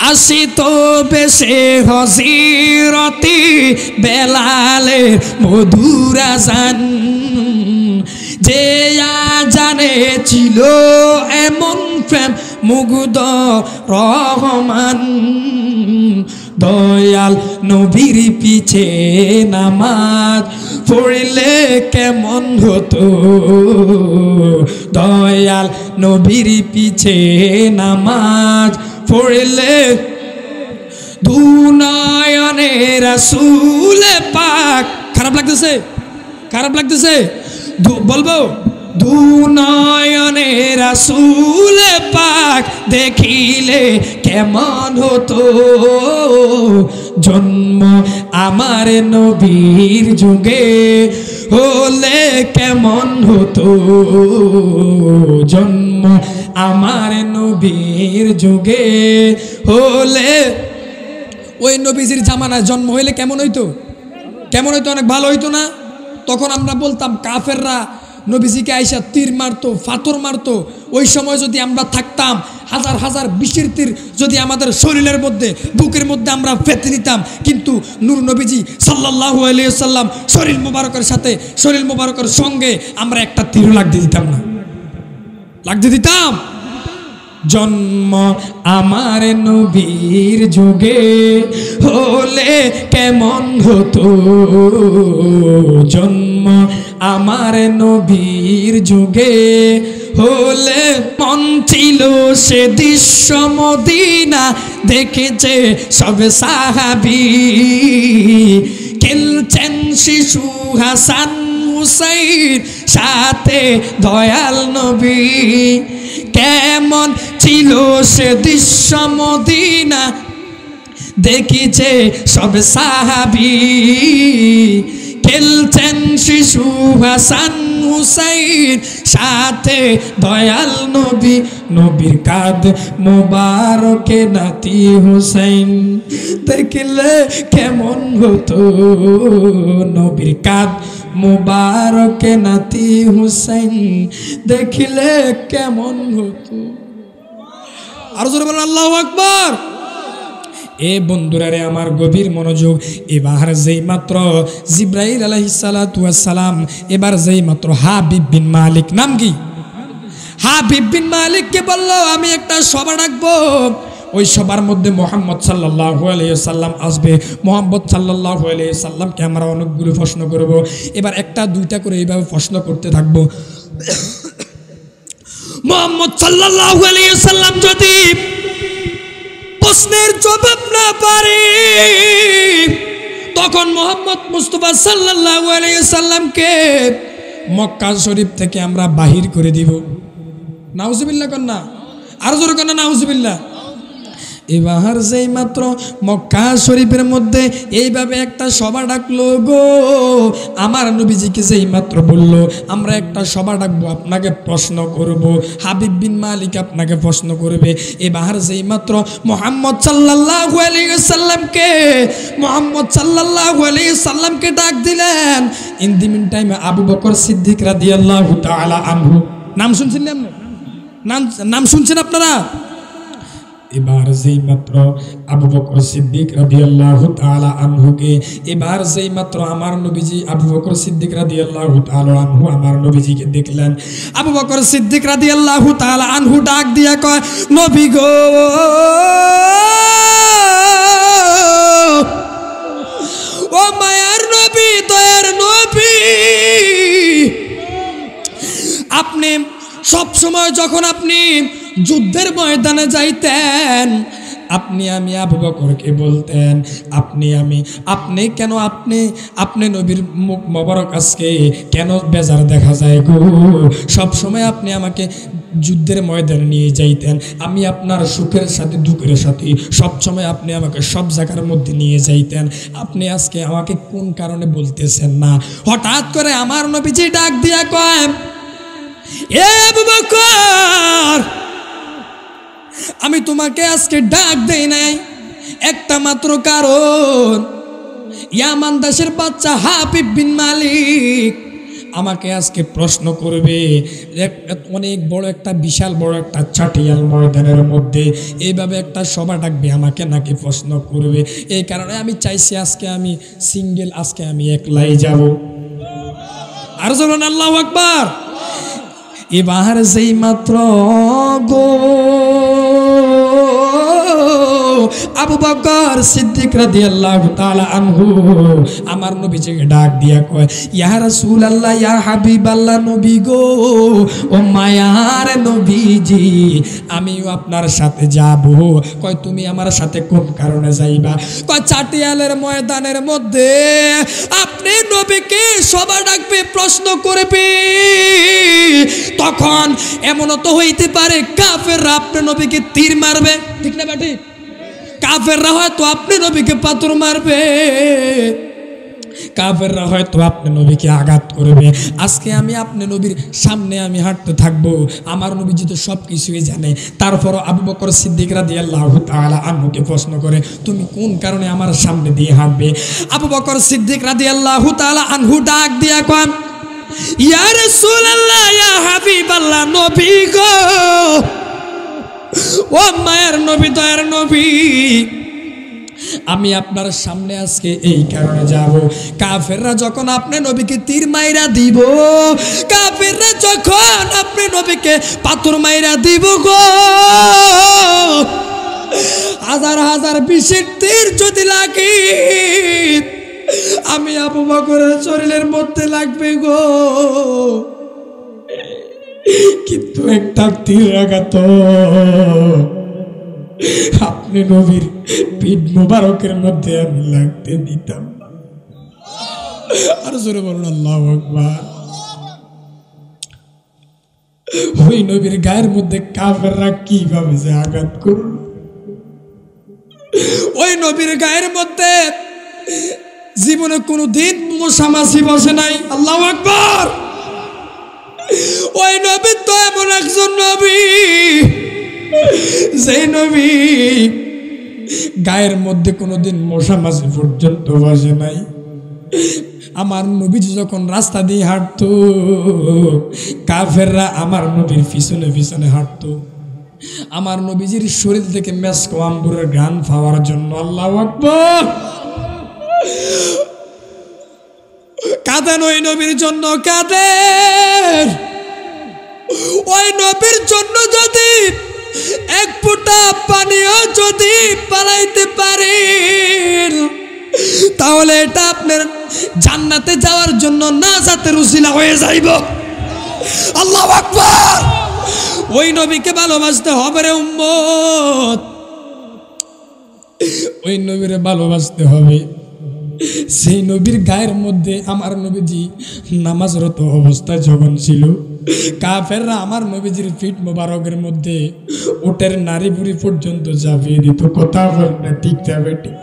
আসিত বেশে হজিরতি বেলালের মধুর আযান, যে জানে ছিল এমন প্রেম মুগ্ধ রহমান, দয়াল নবীর পিছে নামাজ পড়লে কেমন হতো, দয়াল নবীর পিছে নামাজ পড়লে দুনয়নে রাসূল পাক। খারাপ লাগতেছে, খারাপ লাগতেছে, বলবো দুনয়নে রাসূল পাক দেখিলে কেমন হতো, জন্ম আমার নবীর যুগে হলে কেমন হতো, জন্ম আমার নবীর যুগে হলে। ওই নবীজির জামানায় জন্ম হইলে কেমন হইতো, কেমন হইতো? অনেক ভালো হইতো না? তখন আমরা বলতাম কাফেররা নবীজিকে আইসা তীর মারতো, ফাতর মারতো। ওই সময় যদি আমরা থাকতাম, হাজার হাজার বিষের তীর যদি আমাদের শরীরের মধ্যে, বুকের মধ্যে আমরা ফেতে নিতাম, কিন্তু নূর নবীজি সাল্লাল্লাহু আলাইহি ওয়াসাল্লাম শরীর মোবারকের সাথে, শরীর মোবারকের সঙ্গে আমরা একটা তীর লাগতে দিতাম না, লাগতে দিতাম। জন্ম আমার নবীর যুগে হলে কেমন হতো, জন্ম আমার নবীর যুগে হলে। মন ছিল সে দৃশ্য মদিনা দেখেছে সব সাহাবী, খেলছেন শিশু হাসান হুসাইন সাথে দয়াল নবী, কেমন ছিল সে দৃশ্য মদিনা দেখিছে সব সাহাবী, খেলছেন শিশু হাসান হুসাইন সাথে দয়াল নবী, নবীর কাঁধ মোবারকে নাতি হুসাইন দেখলে কেমন হতো, নবীর কাঁধ মুবারকে নাতি হুসাইন দেখিলে কেমন হতো। আর জোরে বলেন আল্লাহু আকবার। এ বন্ধুরা রে আমার গভীর মনোযোগ, এবার যেই মাত্র জিব্রাইল আলাইহিস সালাতু ওয়াস সালাম, এবার যেই মাত্র হাবিব বিন মালিক, নাম কি? হাবিব বিন মালিককে বলল আমি একটা সভা ডাকবো, ওই সবার মধ্যে মুহাম্মদ সাল্লাল্লাহু আলাইহি ওয়াসাল্লাম আসবে। মুহাম্মদ সাল্লাল্লাহু আলাইহি ওয়াসাল্লামকে আমরা অনেকগুলো প্রশ্ন করব, এবার একটা দুইটা করে এইভাবে প্রশ্ন করতে থাকবো। মুহাম্মদ সাল্লাল্লাহু আলাইহি ওয়াসাল্লাম যদি প্রশ্নের জবাব না পারে, তখন মুহাম্মদ মুস্তাফা সাল্লাল্লাহু আলাইহি ওয়াসাল্লামকে মক্কা শরীফ থেকে আমরা বাহির করে দিব। নাউজুবিল্লাহ কন্না, আর জোরে কন্না নাউজুবিল্লাহ। এবার যেই মাত্র মক্কা শরীফের মধ্যে এইভাবে একটা সভা ডাকলো গো, আমার নবীজিকে যেই মাত্র বলল আমরা একটা সভা ডাকবো, আপনাকে প্রশ্ন করব, হাবিব বিন মালিক আপনাকে প্রশ্ন করবে। এবার যেই মাত্র মুহাম্মদ সাল্লাল্লাহু আলাইহি ওয়াসাল্লামকে, মুহাম্মদ সাল্লাল্লাহু আলাইহি ওয়াসাল্লামকে ডাক দিলেন। In the mean time Abu Bakr Siddique রাদিয়াল্লাহু তাআলা আনহু, নাম শুনছেন না? নাম শুনছেন আপনারা? এবার যেই মাত্র আবু বকর সিদ্দিক রাদিয়াল্লাহু তাআলা আনহুকে, এবার যেই মাত্র আমার নবীজি আবু বকর সিদ্দিক রাদিয়াল্লাহু তাআলা আনহু আমার নবীজিকে দেখলেন, আবু বকর সিদ্দিক রাদিয়াল্লাহু তাআলা আনহু ডাক দিয়া কয়, নবী গো, ও মায়ার নবী, দয়ার নবী, আপনি সব সময় যখন আপনি যুদ্ধের ময়দানে যাইতেন, আপনি আমি আবু বকরকে বলতেন আপনি কেন আপনি নবীর মুখ মোবারক আজকে কেন বেজার দেখা যায় গো? সব সময় আপনি আমাকে যুদ্ধের ময়দানে নিয়ে যাইতেন, আমি আপনার সুখের সাথে দুঃখের সাথে সব সময় আপনি আমাকে সব জায়গার মধ্যে নিয়ে যাইতেন, আপনি আজকে আমাকে কোন কারণে বলতেছেন না? হঠাৎ করে আমার নবীজি ডাক দিয়া কয়, এ আবু বকর, আমি তোমাকে আজকে ডাক দেই নাই, একটা মাত্র কারণ, ইয়ামান দেশের বাচ্চা হাবিব বিন মালিক আমাকে আজকে প্রশ্ন করবে। অনেক বড় একটা বিশাল বড় একটা চাটিয়াল ময়দানের মধ্যে এইভাবে একটা সভা ডাকবে, আমাকে নাকি প্রশ্ন করবে। এই কারণে আমি চাইছি আজকে আমি সিঙ্গেল, আজকে আমি একলাই যাব। আর বলুন আল্লাহু আকবার। এবার যেই মাত্র গো আবু বকর সিদ্দিক রাদিয়াল্লাহু তাআলা আনহু আমার নবীজিকে ডাক দিয়া কয়, ইয়া রাসূলুল্লাহ, ইয়া হাবিবাল্লাহ, নবী গো, ও মায়ার নবীজি, আমিও আপনার সাথে যাব। কয় তুমি আমার সাথে কোন কারণে যাইবা? কয় চাটিয়ালের ময়দানের মধ্যে আপনি নবীকে সভা ডাকবে, প্রশ্ন করবে, তখন এমনও তো হইতে পারে কাফেররা আপনি নবীকে তীর মারবে, ঠিক না বেটি? কাফেররা হয়তো আপনি নবীকে পাথর মারবে, কাফেররা হয়তো আপনি নবীকে আঘাত করবে। আজকে আমি আপনি নবীর সামনে আমি হাঁটতে থাকবো, আমার নবীজি তো সব কিছুই জানে। তারপরও আবু বকর সিদ্দিক রাদিয়াল্লাহু তাআলা আনহুকে প্রশ্ন করে, তুমি কোন কারণে আমার সামনে দিয়ে হাঁটবে? আবু বকর সিদ্দিক রাদিয়াল্লাহু তাআলা আনহু ডাক দিয়া কন, ইয়া রাসূলুল্লাহ, ইয়া হাবিবাল্লাহ, নবী গো, ও মায়ের নবী, দয়ার নবী, আমি আপনার সামনে আজকে এই কারণে যাব, কাফেররা যখন আপনি নবীকে তীর মাইরা দিব, কাফেররা যখন আপনি নবীকে পাথর মাইরা দিব গো, হাজার হাজার বিষের তীর যদি লাগে, আমি আবু বকরের শরীরের মধ্যে লাগবে গো, কিন্তু একটা তীর আঘাত আপনি নবীর পিঠ মুবারকের মধ্যে আমি লাগতে দিতাম না। আর জোরে বলুন আল্লাহু আকবার। ওই নবীর গায়ের মধ্যে কাফেররা কিভাবে যে আঘাত করল, ওই নবীর গায়ের মধ্যে জীবনে কোনোদিন মশামাছি বসে নাই। আল্লাহু আকবার। ওই নবী তো এমন একজন নবী, যেই নবী গায়ের মধ্যে কোনোদিন মশামাছি পর্যন্ত বসে নাই। আমার নবীজি যখন রাস্তা দিয়ে হাঁটতো, কাফেররা আমার নবীর পিছনে পিছনে হাঁটতো, আমার নবীজির শরীর থেকে মেসকো আম্বুরের গান পাওয়ার জন্য। আল্লাহু আকবার। কাঁদেন ওই নবীর জন্য, কাঁদেন ওই নবীর জন্য। যদি এক ফোঁটা পানিও যদি পালাইতে পারেন, তাহলে এটা আপনার জান্নাতে যাওয়ার জন্য নাজাতের উসিলা হয়ে যাইব। আল্লাহু আকবার। ওই নবীকে ভালোবাসতে হবে রে উম্মত, ওই নবীরে ভালোবাসতে হবে। সেই নবীর গায়ের মধ্যে আমার নবীজি নামাজরত অবস্থায় যখন ছিল, কাফেররা আমার নবীজির পিঠ মোবারকের মধ্যে উটের নারী বুড়ি পর্যন্ত চাপিয়ে দিত। কথা বল না, ঠিক যাবে ঠিক।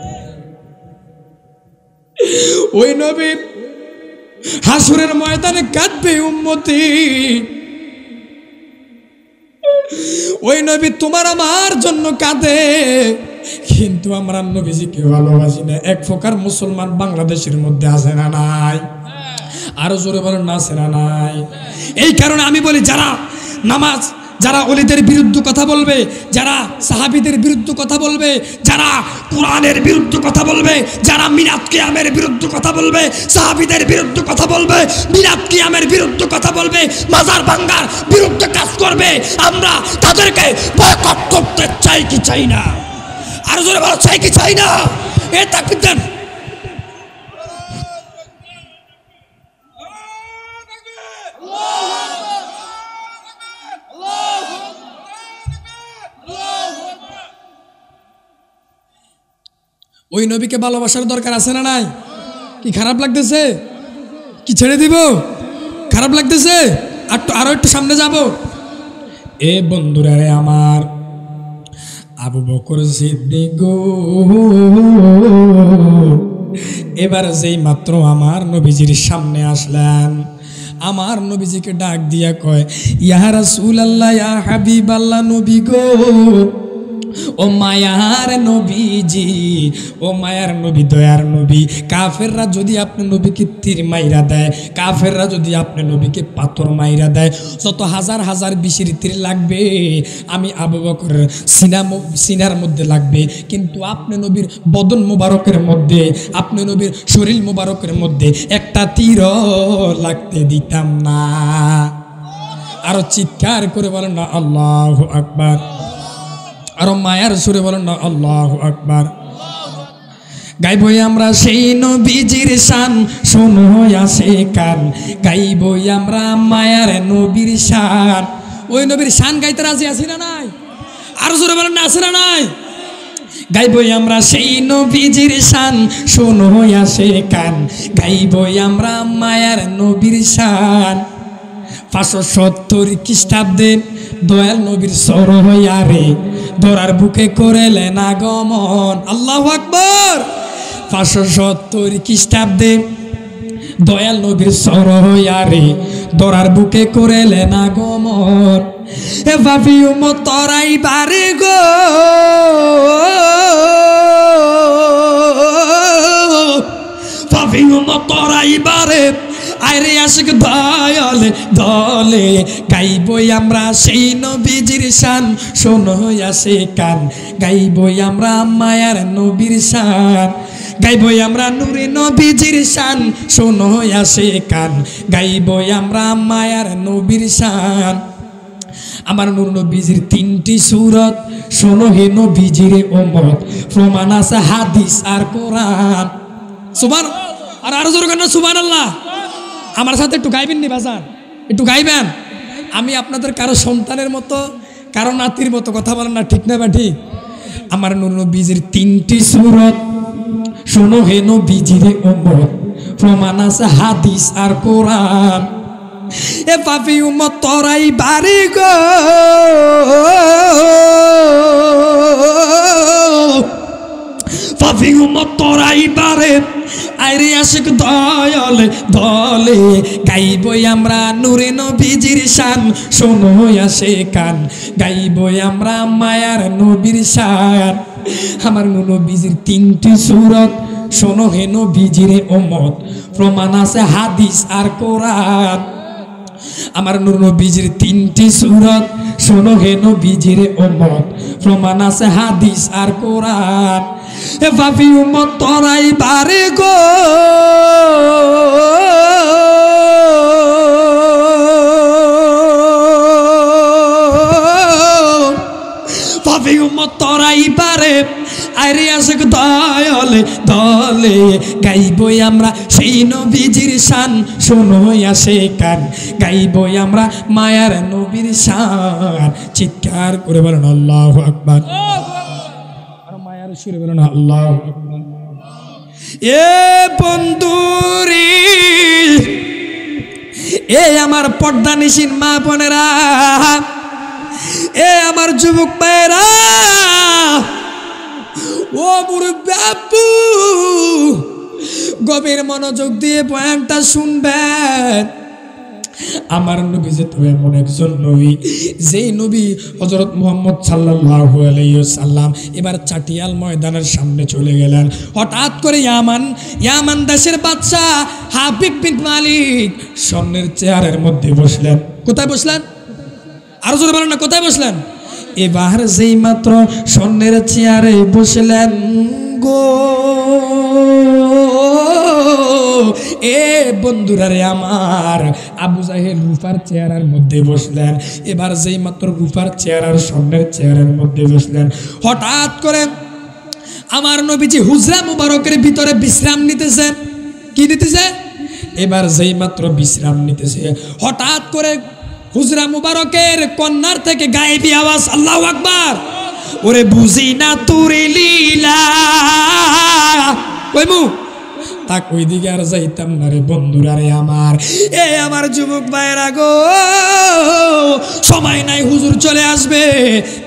ওই নবী হাসুরের ময়দানে কাঁদবে উম্মতি। ওই নবী তোমার আমার জন্য কাঁদে, কিন্তু আমরা নবীজিকে ভালোবাসি না। এক প্রকার মুসলমান বাংলাদেশের মধ্যে আছে না নাই? আরো জোরে বলেন না, আছে না নাই? এই কারণে আমি বলি, যারা ওলিদের বিরুদ্ধে কথা বলবে, যারা সাহাবীদের বিরুদ্ধে কথা বলবে, যারা কোরআনের বিরুদ্ধে কথা বলবে, যারা মিলাদ কিয়ামের বিরুদ্ধে কথা বলবে, সাহাবীদের বিরুদ্ধে কথা বলবে, মিলাদ কিয়ামের বিরুদ্ধে কথা বলবে, মাজার ভাঙ্গার বিরুদ্ধে কাজ করবে, আমরা তাদেরকে বয়কট করতে চাই কি চাই না? আর জোরে বলো, চাই কি চাই না? এ তাকবীর দেন। ওই নবীকে ভালোবাসার দরকার আছে না নাই? কি খারাপ লাগতেছে? কি ছেড়ে দিব? খারাপ লাগতেছে? আরো একটু সামনে যাব। এ বন্ধুরা রে আমার, আবু বকর সিদ্দিক এবার যেই মাত্র আমার নবীজির সামনে আসলেন, আমার নবীজিকে ডাক দিয়া কয়, ইয়া রাসূলুল্লাহ, ইয়া হাবিবাল্লাহ, নবী গো, ও মায়ার নবীজি, ও মায়ার নবী, দয়ার নবী, কাফেররা যদি আপনি নবীকে তীর মাইরা দেয়, কাফেররা যদি আপনি নবীকে পাথর মাইরা দেয়, যত হাজার হাজার বিশির তীর লাগবে আমি আবু বকরের সিনার মধ্যে লাগবে, কিন্তু আপনি নবীর বদন মুবারকের মধ্যে, আপনি নবীর শরীর মুবারকের মধ্যে একটা তীর লাগতে দিতাম না। আরো চিৎকার করে বলেন না আল্লাহু আকবার, আরো মায়ার সুরে বলেন না আল্লাহু আকবার। গাইবই আমরা সেই নবীজির শান, শোনো আসে কান, গাইবই আমরা মায়ার নবীর শান। ওই নবীর শান গাইতে রাজি আছি না নাই? আরো জোরে বলেন না আছে না নাই? গাইবই আমরা সেই নবীজির শান, শোনো আসে কান, গাইবই আমরা মায়ার নবীর শান। 570 খ্রিস্টাব্দে দয়াল নবীর সরয়ারে ধরার বুকে করেলেন আগমন। আল্লাহু আকবার। 570 খ্রিস্টাব্দে দয়াল নবীর সরয়ারে ধরার বুকে করেলেন আগমন। এ ভাবি উম্মত তরাই বারে গো, ভাবি উম্মত তরাই বারে, আরে আশিক দয়ালে দলে, গাইবই আমরা সেই নবীজির শান, শোনো আসে কান, গাইবই আমরা মায়ার নবীর শান, গাইবই আমরা নূরে নবীজির শান, শোনো আসে কান, গাইবই আমরা মায়ার নবীর শান। আমার নূর নবীজির 3টি সূরত, শোনো হে নবীজির উম্মত, প্রমাণ আছে হাদিস আর কোরআন। সুবহান, আর আরো জোরে কেন সুবহানাল্লাহ। আমার সাথে একটু গাইবেন নি বাজান, একটু গাইবেন। আমি আপনাদের কারো সন্তানের মতো, কারো নাতির মতো কথা বলেন না, ঠিক না বা ঠিক? আমার নূর নবীজির 3টি সূরত, শোনো হে নবীজির উম্মত, প্রমাণ আছে হাদিস আর কোরআন। এ পাপী উম্মত তরাই বাড়ি গো, পাপী উম্মত তরাই বাড়ে, আইরে আশিক দয়ালে দলে, গাইবই আমরা নূরে নবীজির শান, শোনো আসে কান, গাইবই আমরা মায়ার নবীর শান। আমার নবীজির 3টি সূরত, শোনো হে নবীজির উম্মত, প্রমাণ আছে হাদিস আর কোরআন। আমার নূর নবীজির 3টি সূরত, শোনো হে নবীজির উম্মত, প্রমাণ আছে হাদিস আর কোরআন। এ ভাবি উম্মত তরাই বারে গো, ভাবি উম্মত তরাই বারে, আইরে আশিক দয়ালে দলে, গাইবই আমরা সেই নবীজির শান, শোনো আসে কান, গাইবই আমরা মায়ার নবীর শান। চিৎকার করে বলেন আল্লাহু আকবার, আর মায়ার সুরে বলেন আল্লাহু আকবার। এ বন্ধুরি, এ আমার পর্দানিশীন মা বোনেরা, এ আমার যুবক ভাইরা, ও মুরব্বি আব্বু, গভীর মনোযোগ দিয়ে বয়ানটা শুনবেন। আমার নবী যে তো এমন একজন নবী, যেই নবী হযরত মুহাম্মদ সাল্লাল্লাহু আলাইহি ওয়াসাল্লাম এবার চাটিয়াল ময়দানের সামনে চলে গেলেন। হঠাৎ করে ইয়ামান দেশের বাদশা হাবিব বিন মালিক স্বর্ণের চেয়ারের মধ্যে বসলেন। কোথায় বসলেন? আরো জোরে বলেন না, কোথায় বসলেন? এবার যেই মাত্র স্বর্ণের চেয়ারে বসলেন গো, এ বন্ধুরা রে আমার, আবু জাহেল রূপার চেয়ারের মধ্যে বসলেন। এবার যেই মাত্র রূপার চেয়ার আর স্বর্ণের চেয়ারের মধ্যে বসলেন, হঠাৎ করে আমার নবীজি হুজরা মুবারকের ভিতরে বিশ্রাম নিতেছে। কি নিতেছে? এবার যেই মাত্র বিশ্রাম নিতেছে, হঠাৎ করে হুজরা মুবারকের কন্যার থেকে গায়েবী আওয়াজ, আল্লাহু আকবার। ওরে বুঝি না তোরে লীলা, কইমু তাক ওই দিকে আর যাইতাম না রে বন্ধুরা রে আমার। এ আমার যুবক ভাইরা গো, সময় নাই, হুজুর চলে আসবে।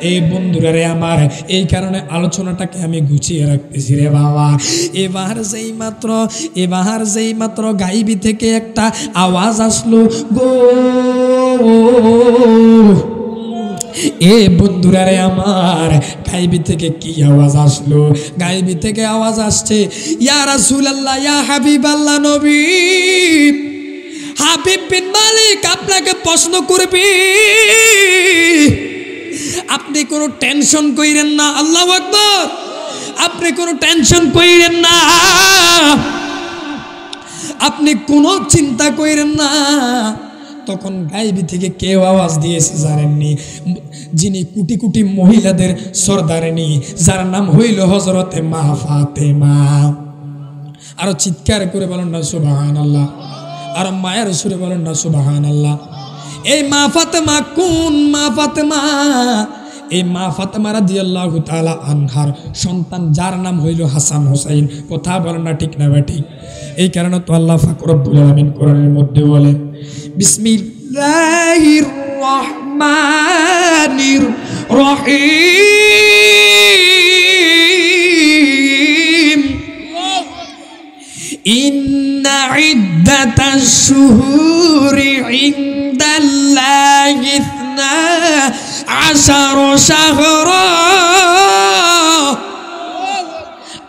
এই বন্ধুরা রে আমার, এই কারণে আলোচনাটাকে আমি গুছিয়ে রাখতেছি রে বাবা। এবার যেই মাত্র গাইবি থেকে একটা আওয়াজ আসলো গো, এ বন্ধুরা রে আমার, গায়বী থেকে কি আওয়াজ আসলো? গায়বী থেকে আওয়াজ আসছে, ইয়া রাসূলুল্লাহ, ইয়া হাবিবাল্লাহ, নবী হাবিব বিন মালিক আপনাকে প্রশ্ন করবে, আপনি কোনো টেনশন কইরেন না। আল্লাহু আকবার। আপনি কোনো টেনশন কইরেন না, আপনি কোনো চিন্তা কইরেন না। তখন গায়বী থেকে কেউ আওয়াজ দিয়েছে জানেননি? যিনি কোটি কোটি মহিলাদের সর্দারিনী, যার নাম হইল হযরতে মা ফাতেমা। আরো চিৎকার করে বলেন না সুবহানাল্লাহ। আর মায়ের সুরে বলেন না সুবহানাল্লাহ। এই মা ফাতেমা কোন মা ফাতেমা? এই মা ফাতেমা রাদিয়াল্লাহু তাআলা আনহার সন্তান, যার নাম হইল হাসান হোসাইন। কথা বলেন না ঠিক না ঠিক? এই কারণে তো আল্লাহ পাক রব্বুল আলামিন কোরআনের মধ্যে বলেন, বিসমিল্লাহির রহমানির রহিম, ইন্না ইদ্দাতাশ শুহুরি ইনদাল্লাহি 12 শাহরা।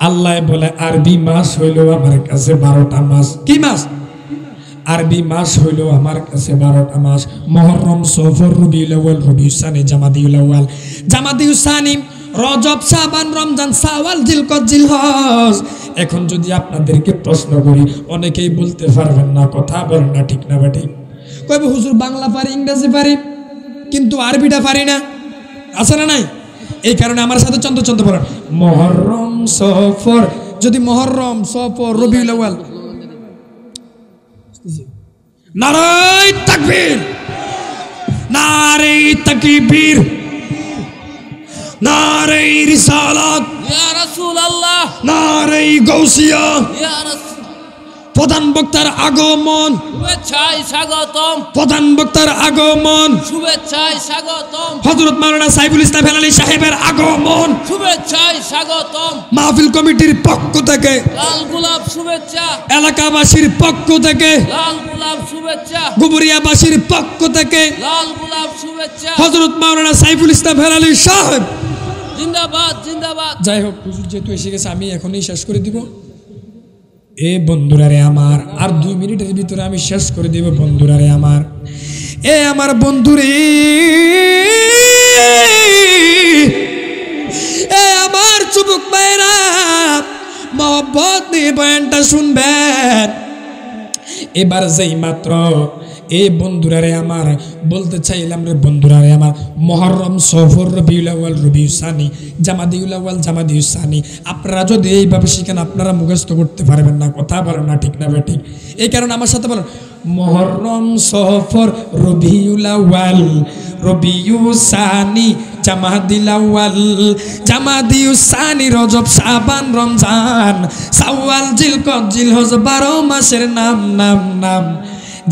আল্লাহ বলে আরবি মাস হইল আমার কাছে 12টা মাস। কি মাস? আরবি মাস হইল আমার কাছে 12টা মাস। মুহররম, সফর, রবিউল আউয়াল, রবিউস সানি, জামাদিউল আউয়াল, জামাদিউস সানি, রজব, শাবান, রমজান, শাওয়াল, জিলকদ, জিলহজ। এখন যদি আপনাদেরকে প্রশ্ন করি, অনেকেই বলতে পারবেন না। কথা বলেন না ঠিক না ঠিক? কইবে হুজুর বাংলা পারি, ইংরেজি পারি, কিন্তু আরবিটা পারি না। আছে না নাই? এই কারণে আমার সাথে চন্দ্র চন্দ্র পড়েন, মুহররম, সফর। যদি মুহররম, সফর, রবিউল আউয়াল, নারায়ে তাকবীর, নারায়ে তাকবীর, নারায়ে রিসালাত, ইয়া রাসূলুল্লাহ, নারায়ে গাউসিয়া, ইয়া রাসূল। প্রধান বক্তার আগমন, শুভেচ্ছায় স্বাগতম, প্রধান বক্তার আগমন, শুভেচ্ছায় স্বাগতম, হযরত মাওলানা সাইফুল ইসলাম হেলালী সাহেবের আগমন, শুভেচ্ছায় স্বাগতম। মাহফিল কমিটির পক্ষ থেকে, লাল গোলাপ শুভেচ্ছা, এলাকাবাসীর পক্ষ থেকে, লাল গোলাপ শুভেচ্ছা, গুবরিয়াবাসীর পক্ষ থেকে, লাল গোলাপ শুভেচ্ছা। হযরত মাওলানা সাইফুল ইসলাম হেলালী সাহেব জিন্দাবাদ, জিন্দাবাদ। যাই হোক, হুজুর যেহেতু এসে গেছে, আমি এখনই শেষ করে দিব। এ বন্ধুরা রে আমার, আর 2 মিনিটের ভিতরে আমি শেষ করে দিব। বন্ধুরা রে আমার, এ আমার বন্ধুরে, এ আমার যুবক ভাইরা, মহব্বত নিয়ে বয়ানটা শুনবেন। এবার যেই মাত্র এই বন্ধুরা রে আমার বলতে চাইলাম রে বন্ধুরা রে আমার, মুহররম, সফর, রবিউল আউয়াল, রবিউস সানি, জামাদিউল আউয়াল, জামাদিউস সানি, আপনারা যদি এইভাবে শিখেন, আপনারা মুখস্থ করতে পারবেন না। কথা বলেন না ঠিক না ঠিক? এই কারণে আমার সাথে বলেন, মুহররম, সফর, রবিউল আউয়াল, রবিউস সানি, জামাদিউল আউয়াল, জামাদিউস সানি, রজব, শাবান, রমজান, শাওয়াল, জিলকদ, জিলহজ, 12 মাসের নাম নাম নাম।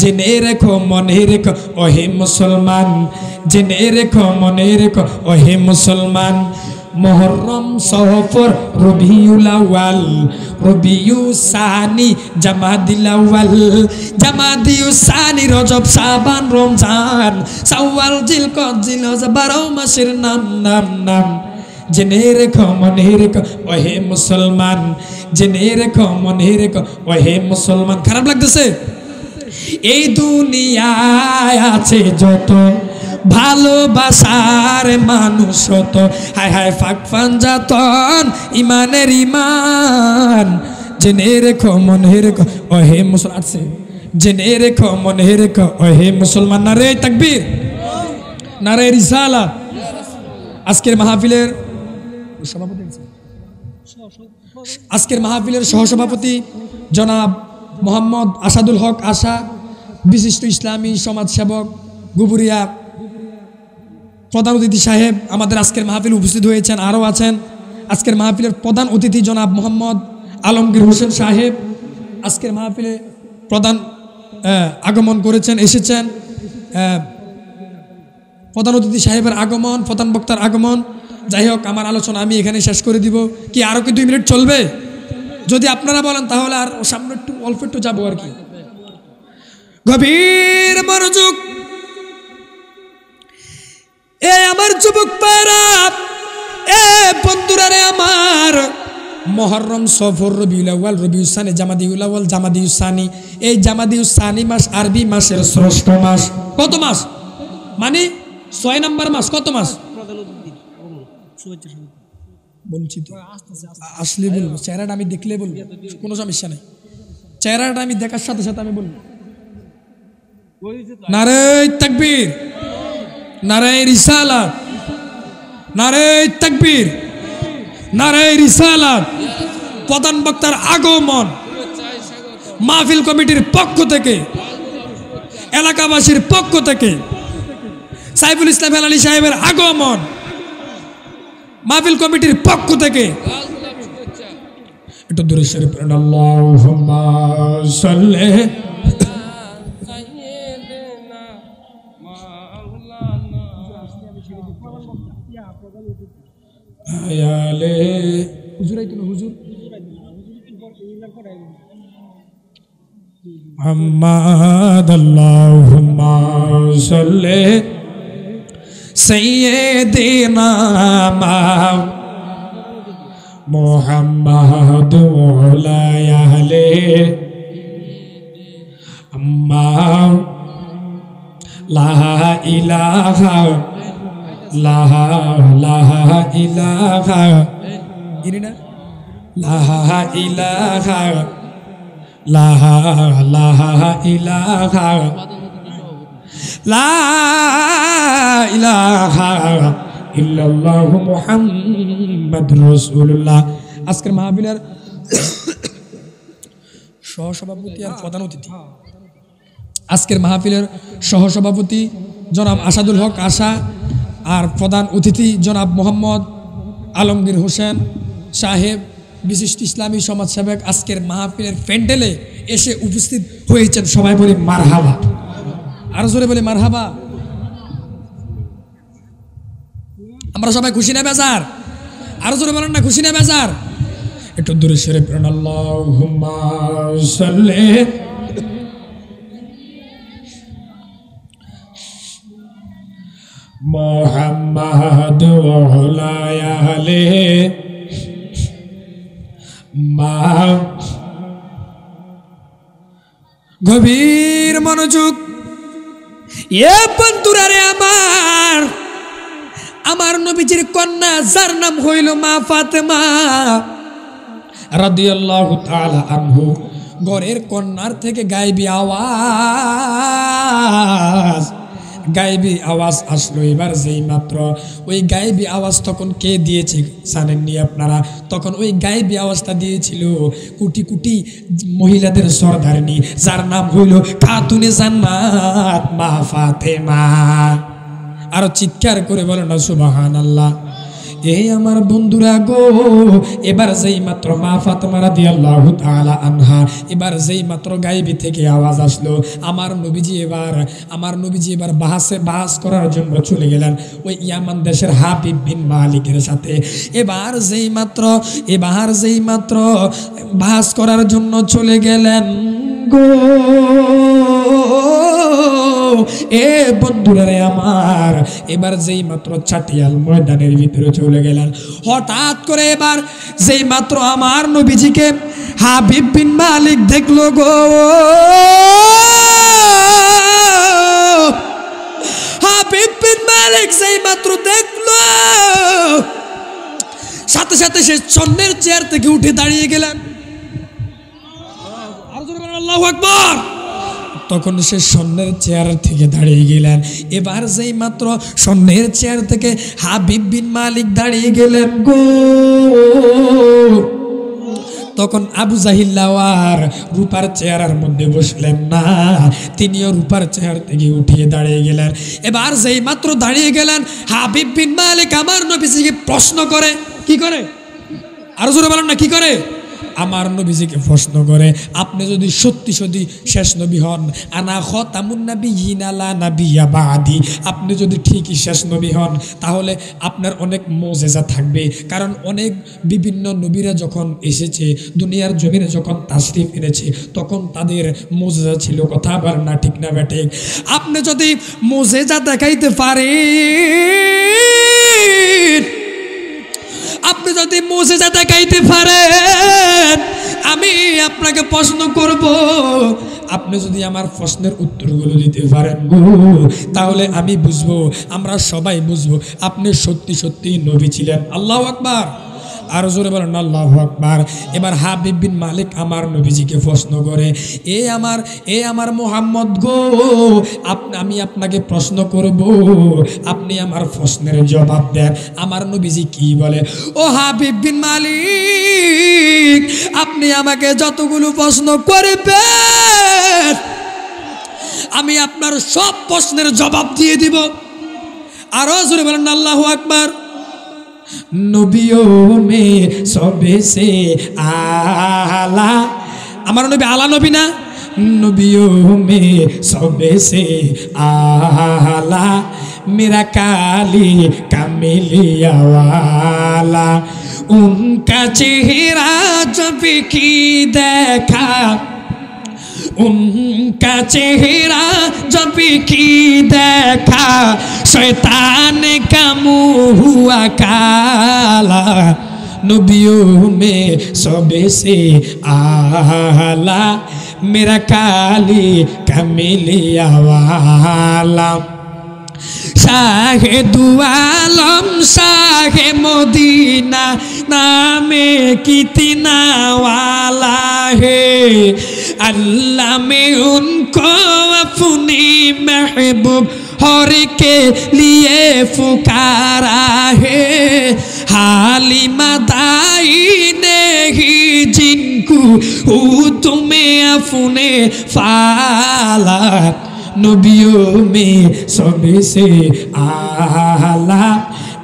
জেনে রেখো, মনে রেখো ওহে মুসলমান, জেনে রেখো, মনে রেখো ওহে মুসলমান। মুহররম, সফর, রবিউল আউয়াল, রবিউস সানি, জামাদিউল আউয়াল, জামাদিউস সানি, রজব, শাবান, রমজান, শাওয়াল, জিলকদ, জিলহজ, 12 মাসের নাম নাম নাম। জেনে রেখো, মনে রেখো ওহে মুসলমান, জেনে রেখো, মনে রেখো ওহে মুসলমান। খারাপ লাগতেছে? এই দুনিয়ায় আছে যত ভালোবাসার মানুষ, তো হায় হায় ফাঁক ফাঞ্জাতন ইমানের ইমান। জেনে রেখো, মনে রেখো ওহে মুসলমান। আছে, জেনে রেখো, মনে রেখো ওহে মুসলমান। নারে তাকবীর, নারে রিসালাত। আজকের মাহফিলের সভাপতি, আজকের মাহফিলের সহসভাপতি জনাব মোহাম্মদ আসাদুল হক আশা, বিশিষ্ট ইসলামী সমাজসেবক, গুবরিয়া প্রধান অতিথি সাহেব আমাদের আজকের মাহফিলে উপস্থিত হয়েছেন। আরও আছেন আজকের মাহফিলের প্রধান অতিথি জনাব মোহাম্মদ আলমগীর হোসেন সাহেব, আজকের মাহফিলে প্রধান আগমন করেছেন, এসেছেন। প্রধান অতিথি সাহেবের আগমন, প্রধান বক্তার আগমন। যাই হোক, আমার আলোচনা আমি এখানে শেষ করে দিব। কি আরও কি 2 মিনিট চলবে? যদি আপনারা বলেন তাহলে আর সামনে একটু অল্প একটু যাবো আর কি। গভীর মনোযোগ। এ আমার যুবক পায়রা, এ বন্ধুরা রে আমার, মুহররম, সফর, রবিউল আউয়াল, রবিউল সানি, জামাদিউল আউয়াল, জামাদিউল সানি, এই জামাদিউল সানি মাস আরবি মাসের শ্রেষ্ঠ মাস। কত মাস? মানে 6 নম্বর মাস। কত মাস বলছি তো, আসলে বলবো, চেহারাটা আমি দেখলে বলবো, কোনো সমস্যা নেই, চেহারাটা আমি দেখার সাথে সাথে আমি বলবো। নারে তাকবীর, নারে রিসালাত, নারে তাকবীর, নারে রিসালাত। প্রধান বক্তার আগমন, মাহফিল কমিটির পক্ষ থেকে, এলাকাবাসীর পক্ষ থেকে সাইফুল ইসলাম হেলালি সাহেবের আগমন, মাহফিল কমিটির পক্ষ থেকে একটু দূরে সরে পড়েন। আল্লাহুম্মা সাল্লি আলে হুজুরাই তো হুজুর মুহাম্মদ। আল্লাহুম্মা সাল্লি সাইয়্যিদিনা মুহাম্মদ ওয়া আলে আম্মা লা ইলাহা লা ইলাহা ইরিনা লা ইলাহা লা ইলাহা লা ইলাহা ইল্লাল্লাহু মুহাম্মাদুর রাসূলুল্লাহ। আজকের মাহফিলের সহসভাপতি আর প্রধান অতিথি, আজকের মাহফিলের সহসভাপতি জনাব আসাদুল হক আশা, আর প্রধান অতিথি জনাব মোহাম্মদ আলমগীর হোসেন সাহেব, বিশিষ্ট ইসলামী সমাজসেবক, আজকের মাহফিলের প্যান্ডেলে এসে উপস্থিত হয়েছেন। সবাই বলি মারহাবা, আরো জোরে বলি মারহাবা। আমরা সবাই খুশি না বেজার? আরো জোরে বলেন না, খুশি না বেজার? একটু দূরে সরে পড়েন। আল্লাহুম্মা সাল্লি মুহাম্মদ ওয়া আলে মা। গভীর মনোযোগ, এ বন্ধুরা রে আমার, আমার নবীজির কন্যা যার নাম হইল মা ফাতেমা রাদিয়াল্লাহু তাআলা আনহু, ঘরের কন্যার থেকে গায়েবী আওয়াজ আসলো। এবার যেই মাত্র ওই গায়েবী আওয়াজ তখন কে দিয়েছে জানেননি আপনারা? তখন ওই গায়েবী আওয়াজটা দিয়েছিল কোটি কোটি মহিলাদের সরদারিনী, যার নাম হইল খাতুনে জান্নাত মা ফাতেমা। আরো চিৎকার করে বলো না সুবহানাল্লাহ। এই আমার বন্ধুরা গো, এবার যেই মাত্র মা ফাতেমা রাদিয়াল্লাহু তাআলা আনহা, এবার যেই মাত্র গায়েবী থেকে আওয়াজ আসলো, আমার নবীজি এবার বাহাস করার জন্য চলে গেলেন ওই ইয়ামান দেশের হাবিব বিন মালিকের সাথে। এবার যেই মাত্র বাহাস করার জন্য চলে গেলেন গো, এ বন্ধুরা রে আমার, এবার যেই মাত্র চাটিয়াল ময়দানের ভিতরে চলে গেলেন, হঠাৎ করে এবার যেই মাত্র আমার নবীজিকে হাবিব বিন মালিক দেখলো গো, হাবিব বিন মালিক যেই মাত্র দেখলো, সাথে সাথে সে স্বর্ণের চেয়ার থেকে উঠে দাঁড়িয়ে গেলেন। আল্লাহু আকবার। তখন সে স্বর্ণের চেয়ার থেকে দাঁড়িয়ে গেলেন। এবার যেই মাত্র স্বর্ণের চেয়ার থেকে হাবিব বিন মালিক দাঁড়িয়ে গেলেন গো, তখন আবু জাহিল্লাহ আর রূপার চেয়ারের মধ্যে বসলেন না, তিনিও রূপার চেয়ার থেকে উঠিয়ে দাঁড়িয়ে গেলেন। এবার যেই মাত্র দাঁড়িয়ে গেলেন, হাবিব বিন মালিক আমার নবীজিকে প্রশ্ন করে, কি করে? আরো জোরে বলেন না, কি করে? আমার নবীজিকে প্রশ্ন করে, আপনি যদি সত্যি সত্যি শেষ নবী হন, আনা খাতামুন নাবিয়্যিনা লা নাবিয়্যা বাদি, আপনি যদি ঠিকই শেষ নবী হন, তাহলে আপনার অনেক মুজিজা থাকবে। কারণ অনেক বিভিন্ন নবীরা যখন এসেছে দুনিয়ার জমিনে, যখন তাশরিফ এনেছে, তখন তাদের মুজিজা ছিল। কথা আবার না ঠিক না বেঠিক? আপনি যদি মুজিজা দেখাইতে পারেন, যদি মুজিজা দেখাইতে পারেন আমি আপনাকে প্রশ্ন করব, আপনি যদি আমার প্রশ্নের উত্তরগুলো দিতে পারেন তাহলে আমি বুঝবো, আমরা সবাই বুঝবো আপনি সত্যি সত্যি নবী ছিলেন। আল্লাহু আকবার। আর জোরে বলেন আল্লাহু আকবার। এবার হাবিব বিন মালিক আমার নবীজিকে প্রশ্ন করে, এ আমার মুহাম্মদ গো, আমি আপনাকে প্রশ্ন করব, আপনি আমার প্রশ্নের জবাব দেন। আমার নবীজি কি বলে, ও হাবিব বিন মালিক, আপনি আমাকে যতগুলো প্রশ্ন করবেন আমি আপনার সব প্রশ্নের জবাব দিয়ে দিব। আরো জোরে বলেন আল্লাহু আকবার। নবিयों में सबसे आला, আমার নবী আলা নবী না, नबियों में सबसे आला मेरा काली कमलिया वाला, उनका चेहरा जब की देखा, उनका चेहरा जब की देखा, शैतान का मुँह हुआ काला, नबियों में सबसे आला मेरा काली कमलिया वाला, शाहे दुआलम शाहे मदीना नामे कितना वाला है, अल्लाह में उनको अपनी महबूब हर के लिए पुकारा है, हालिमा दाई ने ही जिनको तुम्हें अपने फाला, नबियों में सबसे आला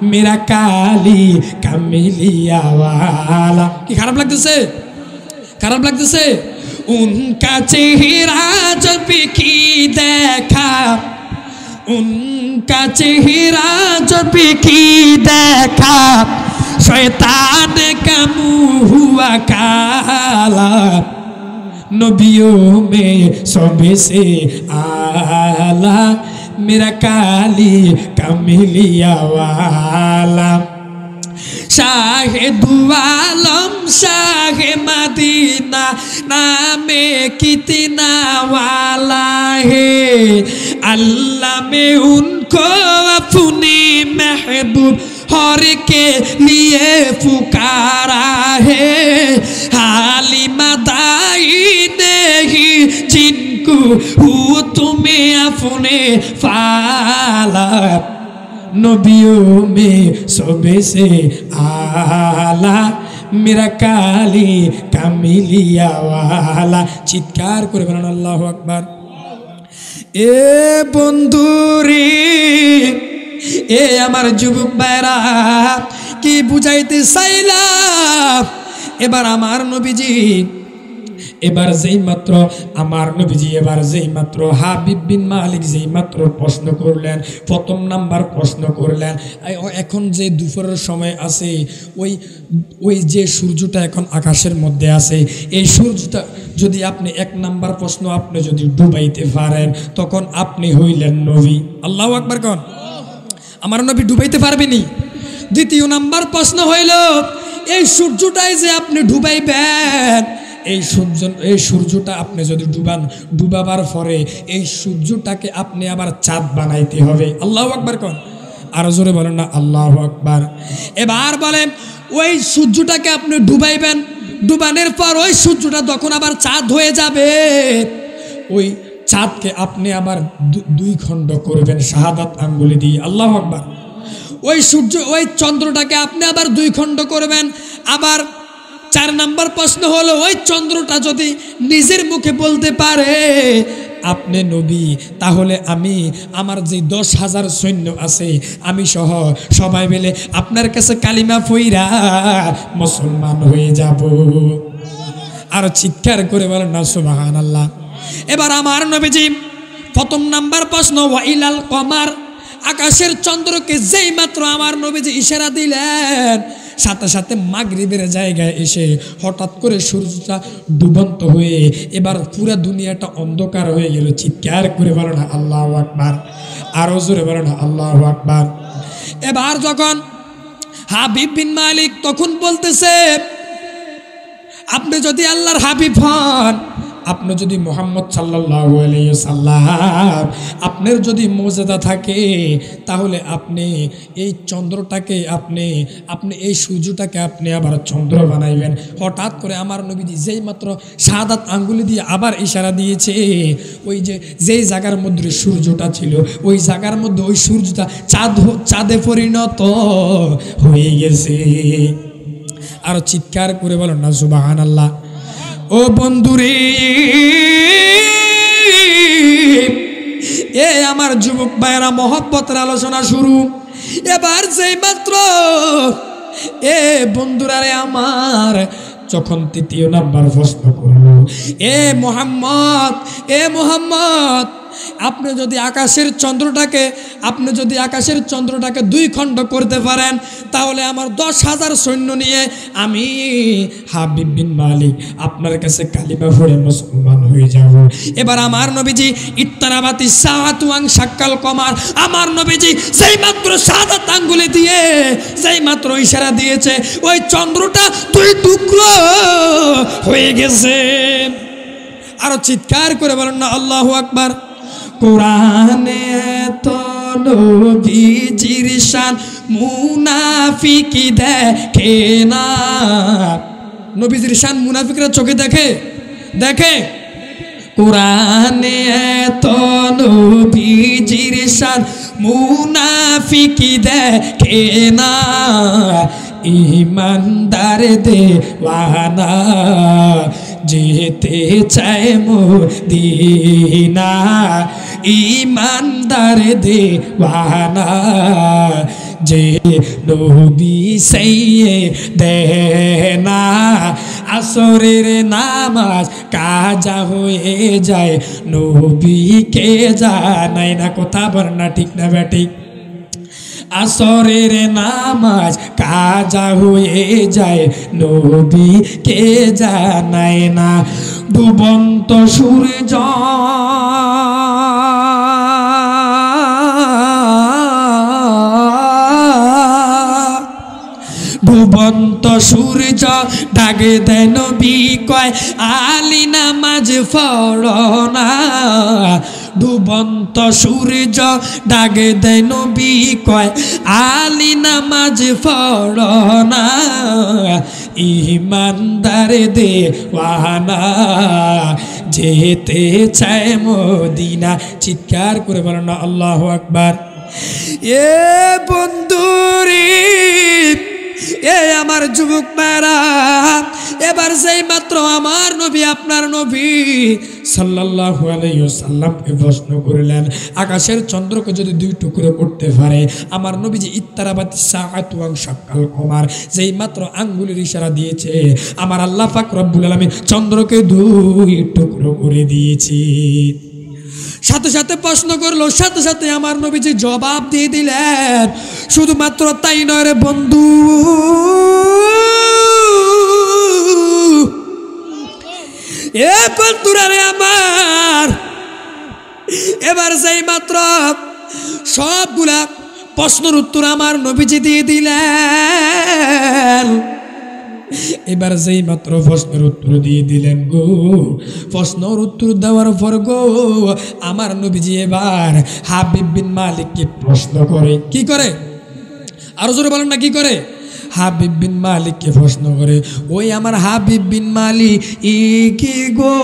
मेरा काली कमलिया वाला। কি খারাপ লাগতেছে? খারাপ লাগতেছে? उनका चेहरा जब की देखा, उनका चेहरा जब की देखा, शैतान का मुँह हुआ काला, नबियों में सबसे आला मेरा काली कमलिया वाला, शाहे दुआलम शाहे मदीना नामे कितना वाला है, अल्लाह में उनको अपनी महबूब हर के लिए पुकारा है, हालिमा दाई ने ही जिनको तुम्हें अपने फाला, नबियों में सबसे आला मेरा काली कमलिया वाला। চিৎকার করে বলেন আল্লাহু আকবার। এ বন্ধুরে, এ আমার যুবক ভাইরা, কি বুঝাইতে চাইলাম, এবার আমার নবীজি এবার যেই মাত্র আমার নবীজি এবার যেই মাত্র হাবিব বিন মালিক যেই মাত্র প্রশ্ন করলেন, প্রথম নাম্বার প্রশ্ন করলেন, এখন যে দুপুরের সময় আছে, ওই যে সূর্যটা এখন আকাশের মধ্যে আছে, এই সূর্যটা যদি আপনি এক নাম্বার প্রশ্ন আপনি যদি ডুবাইতে পারেন তখন আপনি হইলেন নবী। আল্লাহু আকবার কোন। আমার নবী ডুবাইতে পারবেনি। দ্বিতীয় নাম্বার প্রশ্ন হইল, এই সূর্যটাই যে আপনি ডুবাইবেন, এই সূর্যটা আপনি যদি ডুবাবার পরে এই সূর্যটাকে আপনি আবার চাঁদ বানাইতে হবে। আল্লাহু আকবার কোন। আরো জোরে বলেন না আল্লাহু আকবার। এবার বলেন, ওই সূর্যটাকে আপনি ডুবাইবেন, ডুবানোর পর ওই সূর্যটা যখন আবার চাঁদ হয়ে যাবে, ওই চাঁদকে আপনি আবার দুই খণ্ড করবেন শাহাদাত আঙ্গুলি দিয়ে। আল্লাহু আকবার। ওই চন্দ্রটাকে আপনি আবার দুই খণ্ড করবেন। আবার 4 নাম্বার প্রশ্ন হলো, ওই চন্দ্রটা যদি নিজের মুখে বলতে পারে আপনি নবী, তাহলে আমি আমার যে 10,000 সৈন্য আছে আমি সহ সবাই মিলে আপনার কাছে কালিমা পইরা মুসলমান হয়ে যাব। আর চিৎকার করে বলেন না সুবহানাল্লাহ। এবার আমার নবীজি প্রথম নাম্বার প্রশ্ন, ওয়াইলাল কমার, আকাশের চন্দ্রকে যেই মাত্র আমার নবীজি ইশারা দিলেন, সাথে সাথে মাগরিবের জায়গায় এসে হঠাৎ করে সূর্যটা ডুবন্ত হয়ে এবার পুরো দুনিয়াটা অন্ধকার হয়ে গেল। চিৎকার করে বলো না আল্লাহু আকবার। আরো জোরে বলো না আল্লাহু আকবার। এবার যখন হাবিব বিন মালিক তখন বলতেছে, আপনি যদি আল্লাহর হাবিব হন, আপনি যদি মুহাম্মদ সাল্লাল্লাহু আলাইহি সাল্লাম আপনার যদি মর্যাদা থাকে, তাহলে আপনি এই চন্দ্রটাকে আপনি এই সূর্যটাকে আপনি আবার চন্দ্র বানাইবেন। হঠাৎ করে আমার নবীজি যেই মাত্র শাহাদাত আঙ্গুলি দিয়ে আবার ইশারা দিয়েছে, ওই যেই জায়গার মধ্যে সূর্যটা ছিল, ওই জায়গার মধ্যে ওই সূর্যটা চাঁদে পরিণত হয়ে গেছে। আর চিৎকার করে বলেন না সুবহানাল্লাহ। ও বন্ধুরে, এ আমার যুবক ভাইরা, মহব্বতের আলোচনা শুরু। এবার যেই মাত্র এ বন্ধুরা রে আমার, যখন তৃতীয় নাম্বার প্রশ্ন করলো, এ মোহাম্মদ আপনি যদি আকাশের চন্দ্রটাকে 2 খণ্ড করতে পারেন, তাহলে আমার 10,000 সৈন্য নিয়ে আমি হাবিব বিন মালিক আপনার কাছে কালিমা পড়ে মুসলমান হয়ে যাব। এবার আমার নবীজি ইত্তারাবাতি সাআতু আন শাক্কাল কমার, আমার নবীজি যেই মাত্র শাহাদাত আঙ্গুলি দিয়ে যেই মাত্র ইশারা দিয়েছে, ওই চন্দ্রটা 2 টুকরো হয়ে গেছে। আরো চিৎকার করে বলেন না আল্লাহু আকবার। কোরআনে তো নবীজির শান মুনাফিকি দেখে না। নবীজির শান মুনাফিকরা চোখে দেখে। কোরআনে তো নবীজির শান মুনাফিকি দেখে না। ইমানদার দেওয়ানা যেতে চায় মদিনা, ইমানদার দেওয়ানা যে নবী সাইয়েদেনা। আসরের নামাজ কাজা হয়ে যায়, নবীকে জানাই না। কথা বল না, ঠিক না ব্যাঠিক? আসরের নামাজ কাজা হয়ে যায়, নবীকে জানায় না। ডুবন্ত সূর্য ডাকে দেয় নবী কয় আলী নামাজ পড়ো না। ডুবন্ত সূর্য ডাকে দেয় নবী কয় আলী নামাজ পড়ো না। ইমানদার দেওয়ানা যেতে চায় মদিনা। চিৎকার করে বলেন না আল্লাহু আকবার। এ বন্ধুরে, এ আমার যুবক ভাইরা, এবার যেই মাত্র আমার নবী আপনার নবী সাল্লাল্লাহু আলাইহি ওয়াসাল্লামকে প্রশ্ন করলেন, আকাশের চন্দ্রকে যদি 2 টুকরো করতে পারে, আমার নবীজি ইত্তারাবাতি সাআতু ওয়ান শাক্কাল কমার, যেই মাত্র আঙ্গুলের ইশারা দিয়েছে, আমার আল্লাহ পাক রব্বুল আলামিন চন্দ্রকে 2 টুকরো করে দিয়েছে। সাথে সাথে প্রশ্ন করলো, সাথে সাথে আমার নবীজি জবাব দিয়ে দিলেন, শুধুমাত্র তাই নয় রে বন্ধু, এ বন্ধুরা রে আমার, এবার যেই মাত্র সবগুলা প্রশ্নের উত্তর আমার নবীজি দিয়ে দিলেন, এবার যেই মাত্র প্রশ্নের উত্তর দিয়ে দিলেন গো, প্রশ্নের উত্তর দেওয়ার পর গো আমার নবীজি এবার হাবিব বিন মালিককে প্রশ্ন করে। কি করে? আরো জোরে বলেন না, কি করে? হাবিব বিন মালিককে প্রশ্ন করে, ওই আমার হাবিব বিন মালিক কি গো,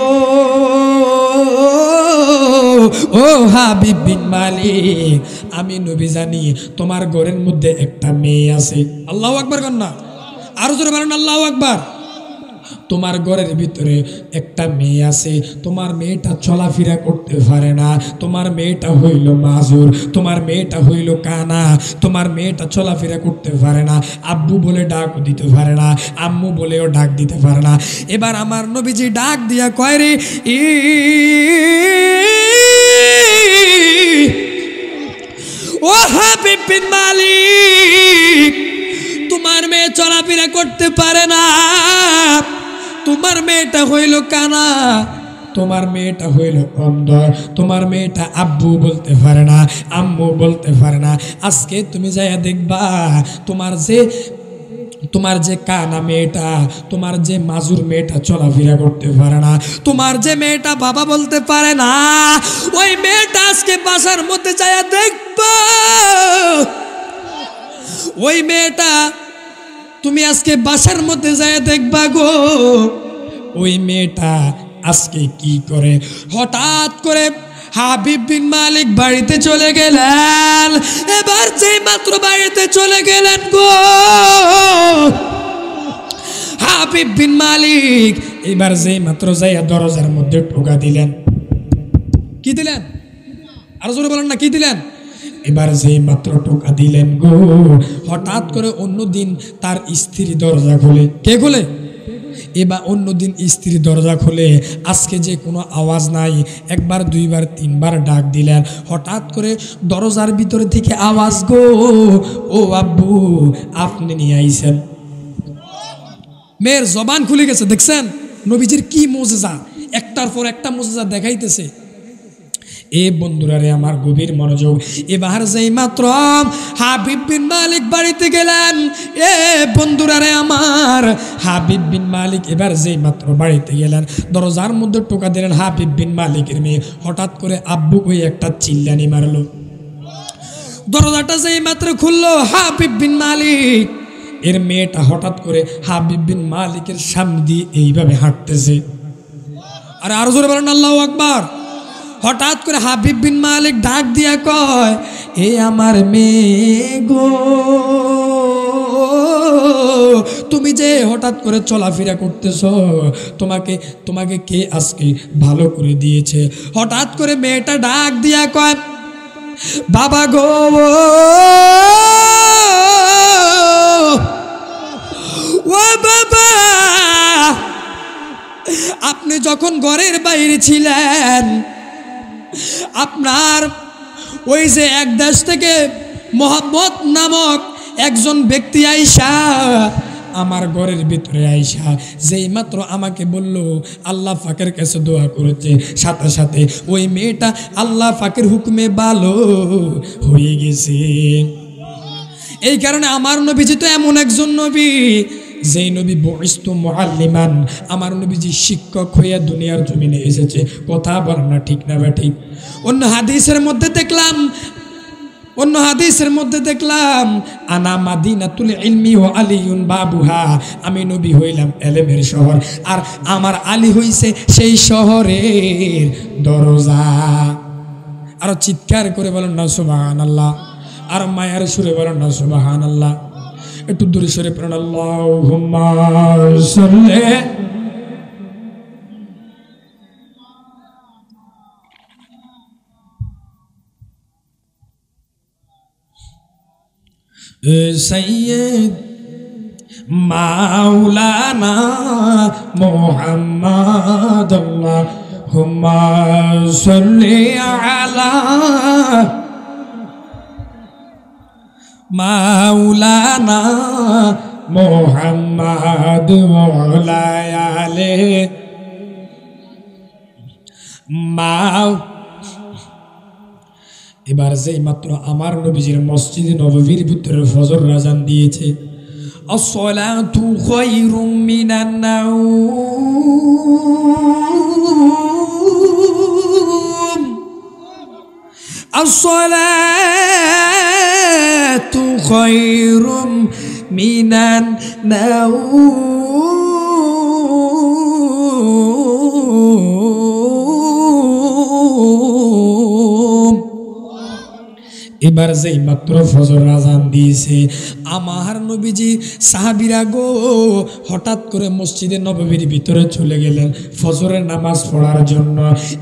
ও হাবিব বিন মালিক, আমি নবী জানি তোমার ঘরের মধ্যে একটা মেয়ে আছে। আল্লাহু আকবার কন্যা, আরো জোরে বলেন আল্লাহু আকবার। তোমার ঘরের ভিতরে একটা মেয়ে আছে, তোমার মেয়েটা চলাফেরা করতে পারে না, তোমার মেয়েটা হইল মাজুর, তোমার মেয়েটা হইল কানা, তোমার মেয়েটা চলাফেরা করতে পারে না, আব্বু বলে ডাক দিতে পারে না, আম্মু বলেও ডাক দিতে পারে না। এবার আমার নবীজি ডাক দিয়া কয় রে, ও হাবিব বিন মালিক, তোমার মেয়ে চলাফেরা করতে পারে না, তোমার মেয়েটা হইল কানা, তোমার মেয়েটা হইল অন্ধ, তোমার মেয়েটা আব্বু বলতে পারে না, আম্মু বলতে পারে না। আজকে তুমি যাইয়া দেখবা তোমার যে কানা মেয়েটা, তোমার যে মাজুর মেয়েটা চলাফেরা করতে পারে না, তোমার যে মেয়েটা বাবা বলতে পারে না, ওই মেয়েটা আজকে বাসার মধ্যে যাইয়া দেখবা, ওই মেয়েটা তুমি আজকে বাসার মধ্যে যাইয়া দেখবা গো, ওই মেয়েটা আজকে কি করে। হঠাৎ করে হাবিব বিন মালিক বাড়িতে চলে গেলেন। এবার যেই মাত্র বাড়িতে চলে গেলেন গো, হাবিব বিন মালিক এবার যেই মাত্র যাইয়া দরজার মধ্যে টোকা দিলেন। কি দিলেন? আর জোরে বলেন না, কি দিলেন? এবার যেই মাত্র টোকা দিলেন গো, হঠাৎ করে অন্যদিন তার স্ত্রী দরজা খোলে। কে খোলে? এবার অন্যদিন স্ত্রী দরজা খোলে। আজকে যে কোনো আওয়াজ নাই, একবার দুইবার তিনবার ডাক দিলেন। হঠাৎ করে দরজার ভিতরে থেকে আওয়াজ গো, ও আব্বু আপনি নিয়ে আইছেন। মেয়ের জবান খুলে গেছে। দেখছেন নবীজির কি মুজিজা, একটার পর একটা মুজিজা দেখাইতেছে। এ বন্ধুরা রে আমার গভীর মনোযোগ। এবার যেই মাত্র হাবিব বিন মালিক বাড়িতে গেলেন, এ বন্ধুরা রে আমার, হাবিব বিন মালিক এবার যেই মাত্র বাড়িতে গেলেন, দরজার মধ্যে টোকা দিলেন হাবিব বিন মালিকের মেয়ে। হঠাৎ করে আব্বু ওই একটা চিল্লানি মারলো। দরজাটা যেই মাত্র খুললো, হাবিব বিন মালিক এর মেয়েটা হঠাৎ করে হাবিব বিন মালিকের সামনে দিয়ে এইভাবে হাঁটতেছে। আরো জোরে বলেন আল্লাহু আকবার। হঠাৎ করে হাবিব বিন মালিক ডাক দিয়া কয়, এ আমার মেয়ে গো, তুমি যে হঠাৎ করে চলাফেরা করতেছ, তোমাকে কে আজকে ভালো করে দিয়েছে? হঠাৎ করে মেয়েটা ডাক দিয়া কয়, বাবা গো, ও বাবা, আপনি যখন ঘরের বাইরে ছিলেন, আপনার ওই যে এক দেশ থেকে মোহাম্মদ নামক একজন ব্যক্তি আইসা আমার ঘরের ভিতরে আইসা যেই মাত্র আমাকে বলল আল্লাহ পাকের কাছে দোয়া করেছে, সাথে সাথে ওই মেয়েটা আল্লাহ পাকের হুকুমে ভালো হয়ে গেছে। এই কারণে আমার নবীজি তো এমন একজন নবী, যেই নবী বুইস্তু মুআল্লিমান, আমার নবীজি শিক্ষক হইয়া দুনিয়ার জমিনে এসেছে। কথা বলেন না ঠিক না ঠিক? অন্য হাদিসের মধ্যে দেখলাম আনা মাদিনাতুল ইলমি ওয়া আলিয়ুন বাবুহা, আমি নবী হইলাম ইলমের শহর, আর আমার আলী হইছে সেই শহরের দরজা। আর চিৎকার করে বলেন না সুবহানাল্লাহ, আর মায়ের সুরে বলেন না সুবহানাল্লাহ। একটু দূরে সরে পড়েন আল্লাহুম্মা সাল্লি। সাইয়্যিদ মাওলানা মুহাম্মদ আল্লাহুম্মা সাল্লি আলা মাওলানা মুহাম্মদ ওয়া আলে মাও। এবার যেই মাত্র আমার নবীজির মসজিদে নববীর ভিতরে ফজর আযান দিয়েছে, আসসালাতু খায়রুম মিনান নাওম, আসসালাতু খায়রুম মিনান নাওম। এবার যেই মাত্র ফজর আযান দিয়েছে, আমার নবীজি সাহাবীরা গো হঠাৎ করে মসজিদে নববীর ভিতরে চলে গেলেন ফজরের নামাজ পড়ার জন্য।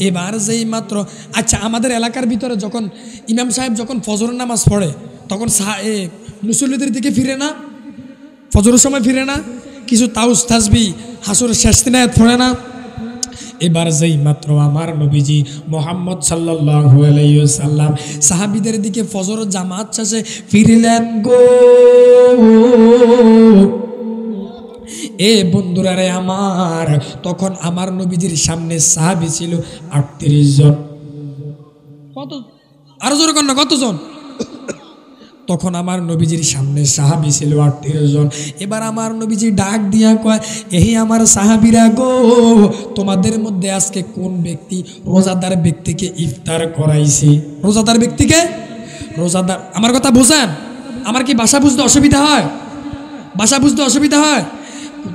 এবার যেই মাত্র, আচ্ছা আমাদের এলাকার ভিতরে যখন ইমাম সাহেব যখন ফজরের নামাজ পড়ে তখন মুসল্লিদের দিকে ফিরে না, ফজরের সময় ফিরে না, কিছু তাউস তাসবিহ হাসরের শেষ দিনায়াত পড়ে না। এবার যেই মাত্র আমার নবীজি মুহাম্মদ সাল্লাল্লাহু আলাইহি ওয়াসাল্লাম সাহাবীদের দিকে ফজর জামাত শেষে ফিরলেন গো, এ বন্ধুরা রে আমার, তখন আমার নবীজির সামনে সাহাবী ছিল 38 জন। কত? আরো জোরে কর না, কতজন? তখন আমার নবীজির সামনে সাহাবী ছিল 38 জন। এবার আমার নবীজি ডাক দিয়া কয়, এই আমার সাহাবীরা গো, তোমাদের মধ্যে আজকে কোন ব্যক্তি রোজাদার ব্যক্তিকে ইফতার করাইছে? রোজাদার ব্যক্তিকে, রোজাদার, আমার কথা বুঝেন? আমার কি ভাষা বুঝতে অসুবিধা হয়? ভাষা বুঝতে অসুবিধা হয়?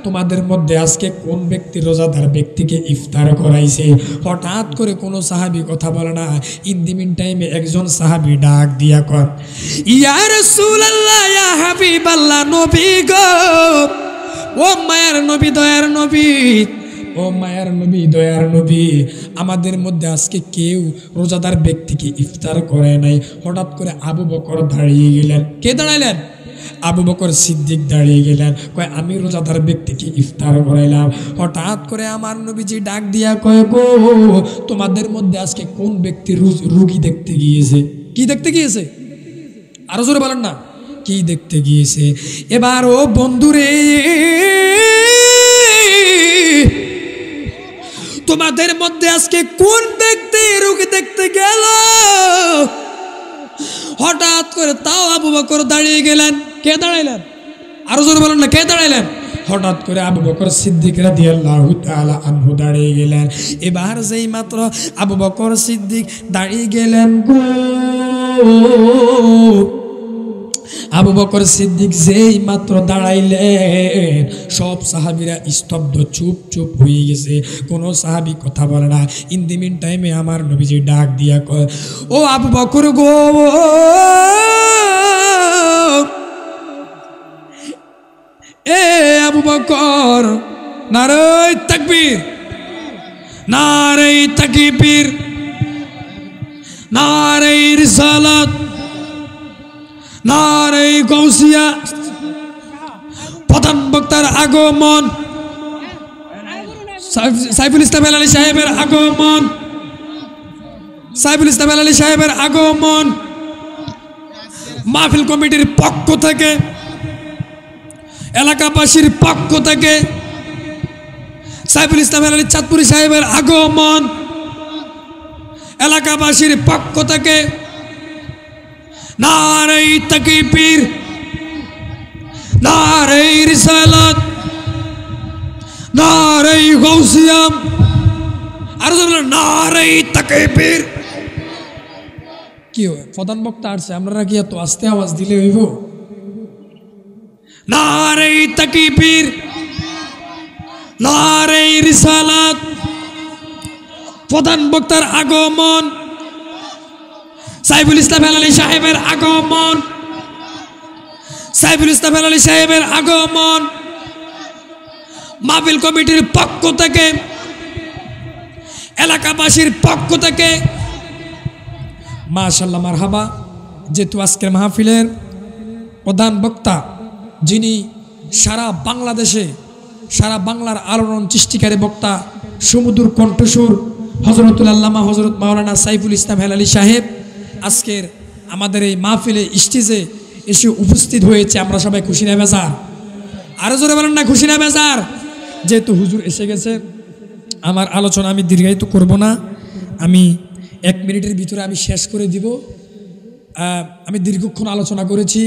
তোমাদের মধ্যে আজকে কোন ব্যক্তি রোজাদার ব্যক্তিকে ইফতার করাইছে? হঠাৎ করে কোনো সাহাবী কথা বলে না। ইন দি মিন টাইমে একজন সাহাবী ডাক দিয়া কর, ইয়া রাসূলুল্লাহ, ইয়া হাবিবাল্লাহ, নবী গো, ও মায়ার নবী, দয়ার নবী, ও মায়ার নবী, দয়ার নবী, আমাদের মধ্যে আজকে কেউ রোজাদার ব্যক্তিকে ইফতার করে নাই। হঠাৎ করে আবু বকর দাঁড়িয়ে গেলেন। কে দাঁড়াইলেন? আবু বকর সিদ্দিক দাঁড়িয়ে গেলেন, কয় আমি রোজাদার ব্যক্তিকে ইফতার করাইলাম। হঠাৎ করে আমার নবীজি ডাক দিয়া কয়, গো, তোমাদের মধ্যে আজকে কোন ব্যক্তি রুগী দেখতে গিয়েছে? কি দেখতে গিয়েছে? আরো জোরে বলেন না, কি দেখতে গিয়েছে? এবার ও বন্ধুরে, তোমাদের মধ্যে আজকে কোন ব্যক্তি রোগী দেখতে গেল? হঠাৎ করে তাও আবু বকর দাঁড়িয়ে গেলেন। কে দাঁড়াইলেন? আরো জোরে বলেন না, কে দাঁড়াইলেন? হঠাৎ করে আবু বকর সিদ্দিক রাদিয়াল্লাহু তাআলা আনহু দাঁড়িয়ে গেলেন। এবার যেই মাত্র আবু বকর সিদ্দিক দাঁড়িয়ে গেলেন গো, আবু বকর সিদ্দিক যেই মাত্র দাঁড়াইলেন, সব সাহাবীরা স্তব্ধ, চুপ চুপ হয়ে গেছে, কোনো সাহাবী কথা বলে না। ইন দি মিন টাইমে আমার নবীজি ডাক দিয়া কয়, ও আবু বকর গো, এ আবু বকর, নারে তাকবীর, নারে তাকবীর, নারে রিসালাত, নারে গৌসিয়া, প্রধান বক্তার আগমন, সাইফুল ইসলাম হেলালী সাহেবের আগমন, সাইফুল ইসলাম হেলালী সাহেবের আগমন, মাহফিল কমিটির পক্ষ থেকে, এলাকাবাসীর পক্ষ থেকে সাইফুল ইসলাম হেলালী চাঁদপুরি সাহেবের আগমন, এলাকাবাসীর পক্ষ থেকে নারে তাকবীর, নারে রিসালাত, নারে গৌসিয়া, আর নারে তাকবীর। কি হয়, প্রধান বক্তা আসছে, আপনারা কি এত আস্তে আওয়াজ দিলে হইব? নারে তাকবীর, নারে রিসালাত, প্রধান বক্তার আগমন, সাইফুল ইসলাম হেলালী সাহেবের আগমন, সাইফুল ইসলাম হেলালী সাহেবের আগমন, মাহফিল কমিটির পক্ষ থেকে, এলাকাবাসীর পক্ষ থেকে, মাশাআল্লাহ, মারহাবা। যেহেতু আজকের মাহফিলের প্রধান বক্তা, যিনি সারা বাংলাদেশে, সারা বাংলার আলোড়ন সৃষ্টিকারী বক্তা, সুমধুর কণ্ঠস্বর হযরতুল আল্লামা হযরত মাওলানা সাইফুল ইসলাম হেলালী সাহেব আজকের আমাদের এই মাহফিলে স্টেজে এসে উপস্থিত হয়েছে। আমরা সবাই খুশি না বেজার? আরো জোরে বলেন না, খুশি না বেজার? যেহেতু হুজুর এসে গেছে, আমার আলোচনা আমি দীর্ঘায়িত করব না, আমি 1 মিনিটের ভিতরে আমি শেষ করে দিব। আমি দীর্ঘক্ষণ আলোচনা করেছি।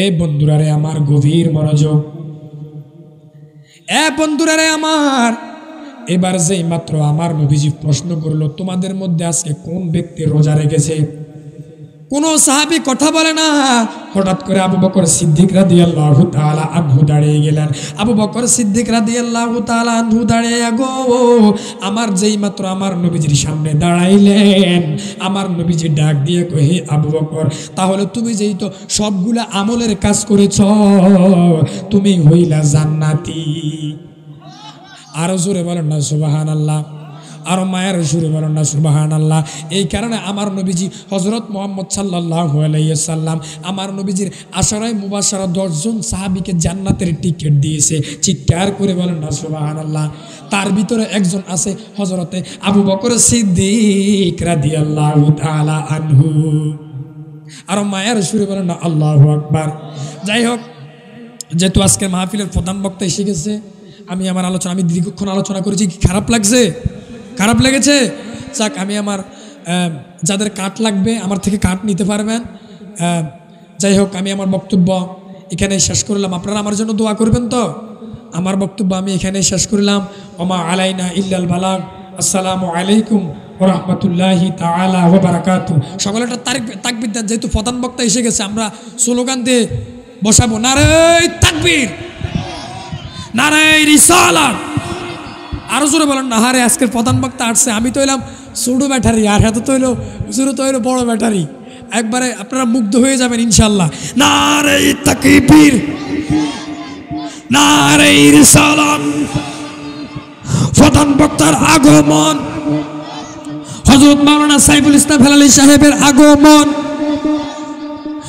এ বন্ধুরা রে আমার, গভীর মনোযোগ। এ বন্ধুরা রে আমার, এবার যেই মাত্র আমার নবীজি প্রশ্ন করলো, তোমাদের মধ্যে আজকে কোন ব্যক্তি রোজা রেখেছে? কোনো সাহাবী কথা বলে না। হঠাৎ করে আবু বকর সিদ্দিক রাদিয়াল্লাহু তাআলা আনহু দাঁড়িয়ে গেলেন। আবু বকর সিদ্দিক রাদিয়াল্লাহু তাআলা আনহু দাঁড়িয়ে গো, আমার যেই মাত্র আমার নবীজির সামনে দাঁড়াইলেন, আমার নবীজি ডাক দিয়ে কই, হে আবু বকর, তাহলে তুমি যেই তো সবগুলা আমলের কাজ করেছ, তুমি হইলা জান্নাতি। আরো জোরে বলেন না সুবহানাল্লাহ, আরো মায়ের সুরে বলেন না সুবহানাল্লাহ। এই কারণে আমার নবীজি হযরত মুহাম্মদ সাল্লাল্লাহু আলাইহি সাল্লাম, আমার নবীজির আশারায়ে মুবাশশারা 10 জন সাহাবীকে জান্নাতের টিকিট দিয়েছে। চিৎকার করে বলেন না সুবহানাল্লাহ। তার ভিতরে একজন আছে হযরতে আবু বকর সিদ্দিক রাদিয়াল্লাহু তাআলা আনহু। আরো মায়ের সুরে বলেন না আল্লাহু আকবার। যাই হোক, যেহেতু আজকে মাহফিলের প্রধান বক্তা এসে গেছে, আমি দীর্ঘক্ষণ আলোচনা করেছি, কি খারাপ লাগছে? খারাপ লেগেছে? যাক, আমি আমার যাদের কাট লাগবে আমার থেকে কাট নিতে পারবেন। যাই হোক, আমি আমার বক্তব্য এখানেই শেষ করলাম। আপনারা আমার জন্য দোয়া করবেন তো? আমার বক্তব্য আমি এখানেই শেষ করলাম। ওমা আলাইনা ইল্লাল বালাগ। আসসালামু আলাইকুম ওয়া রাহমাতুল্লাহি তাআলা ওয়া বারাকাতুহু। সকলে একটা তাকবীর দেন, যেহেতু প্রধান বক্তা এসে গেছে, আমরা স্লোগান দিয়ে বসাবো। নারে তাকবীর, নারে রিসালাত। আরো জোরে বলেন না। হারে, আজকের প্রধান বক্তা আসছে, আমি তো এলাম ছোট ব্যাটারি, আর হাতে তো হইলো হুজুর তো হইলো বড় ব্যাটারি। একবারে আপনারা মুগ্ধ হয়ে যাবেন ইনশাআল্লাহ। নারে তাকবীর, নারে রিসালাত। প্রধান বক্তার আগমন, হযরত মাওলানা সাইফুল ইসলাম হেলালী সাহেবের আগমন।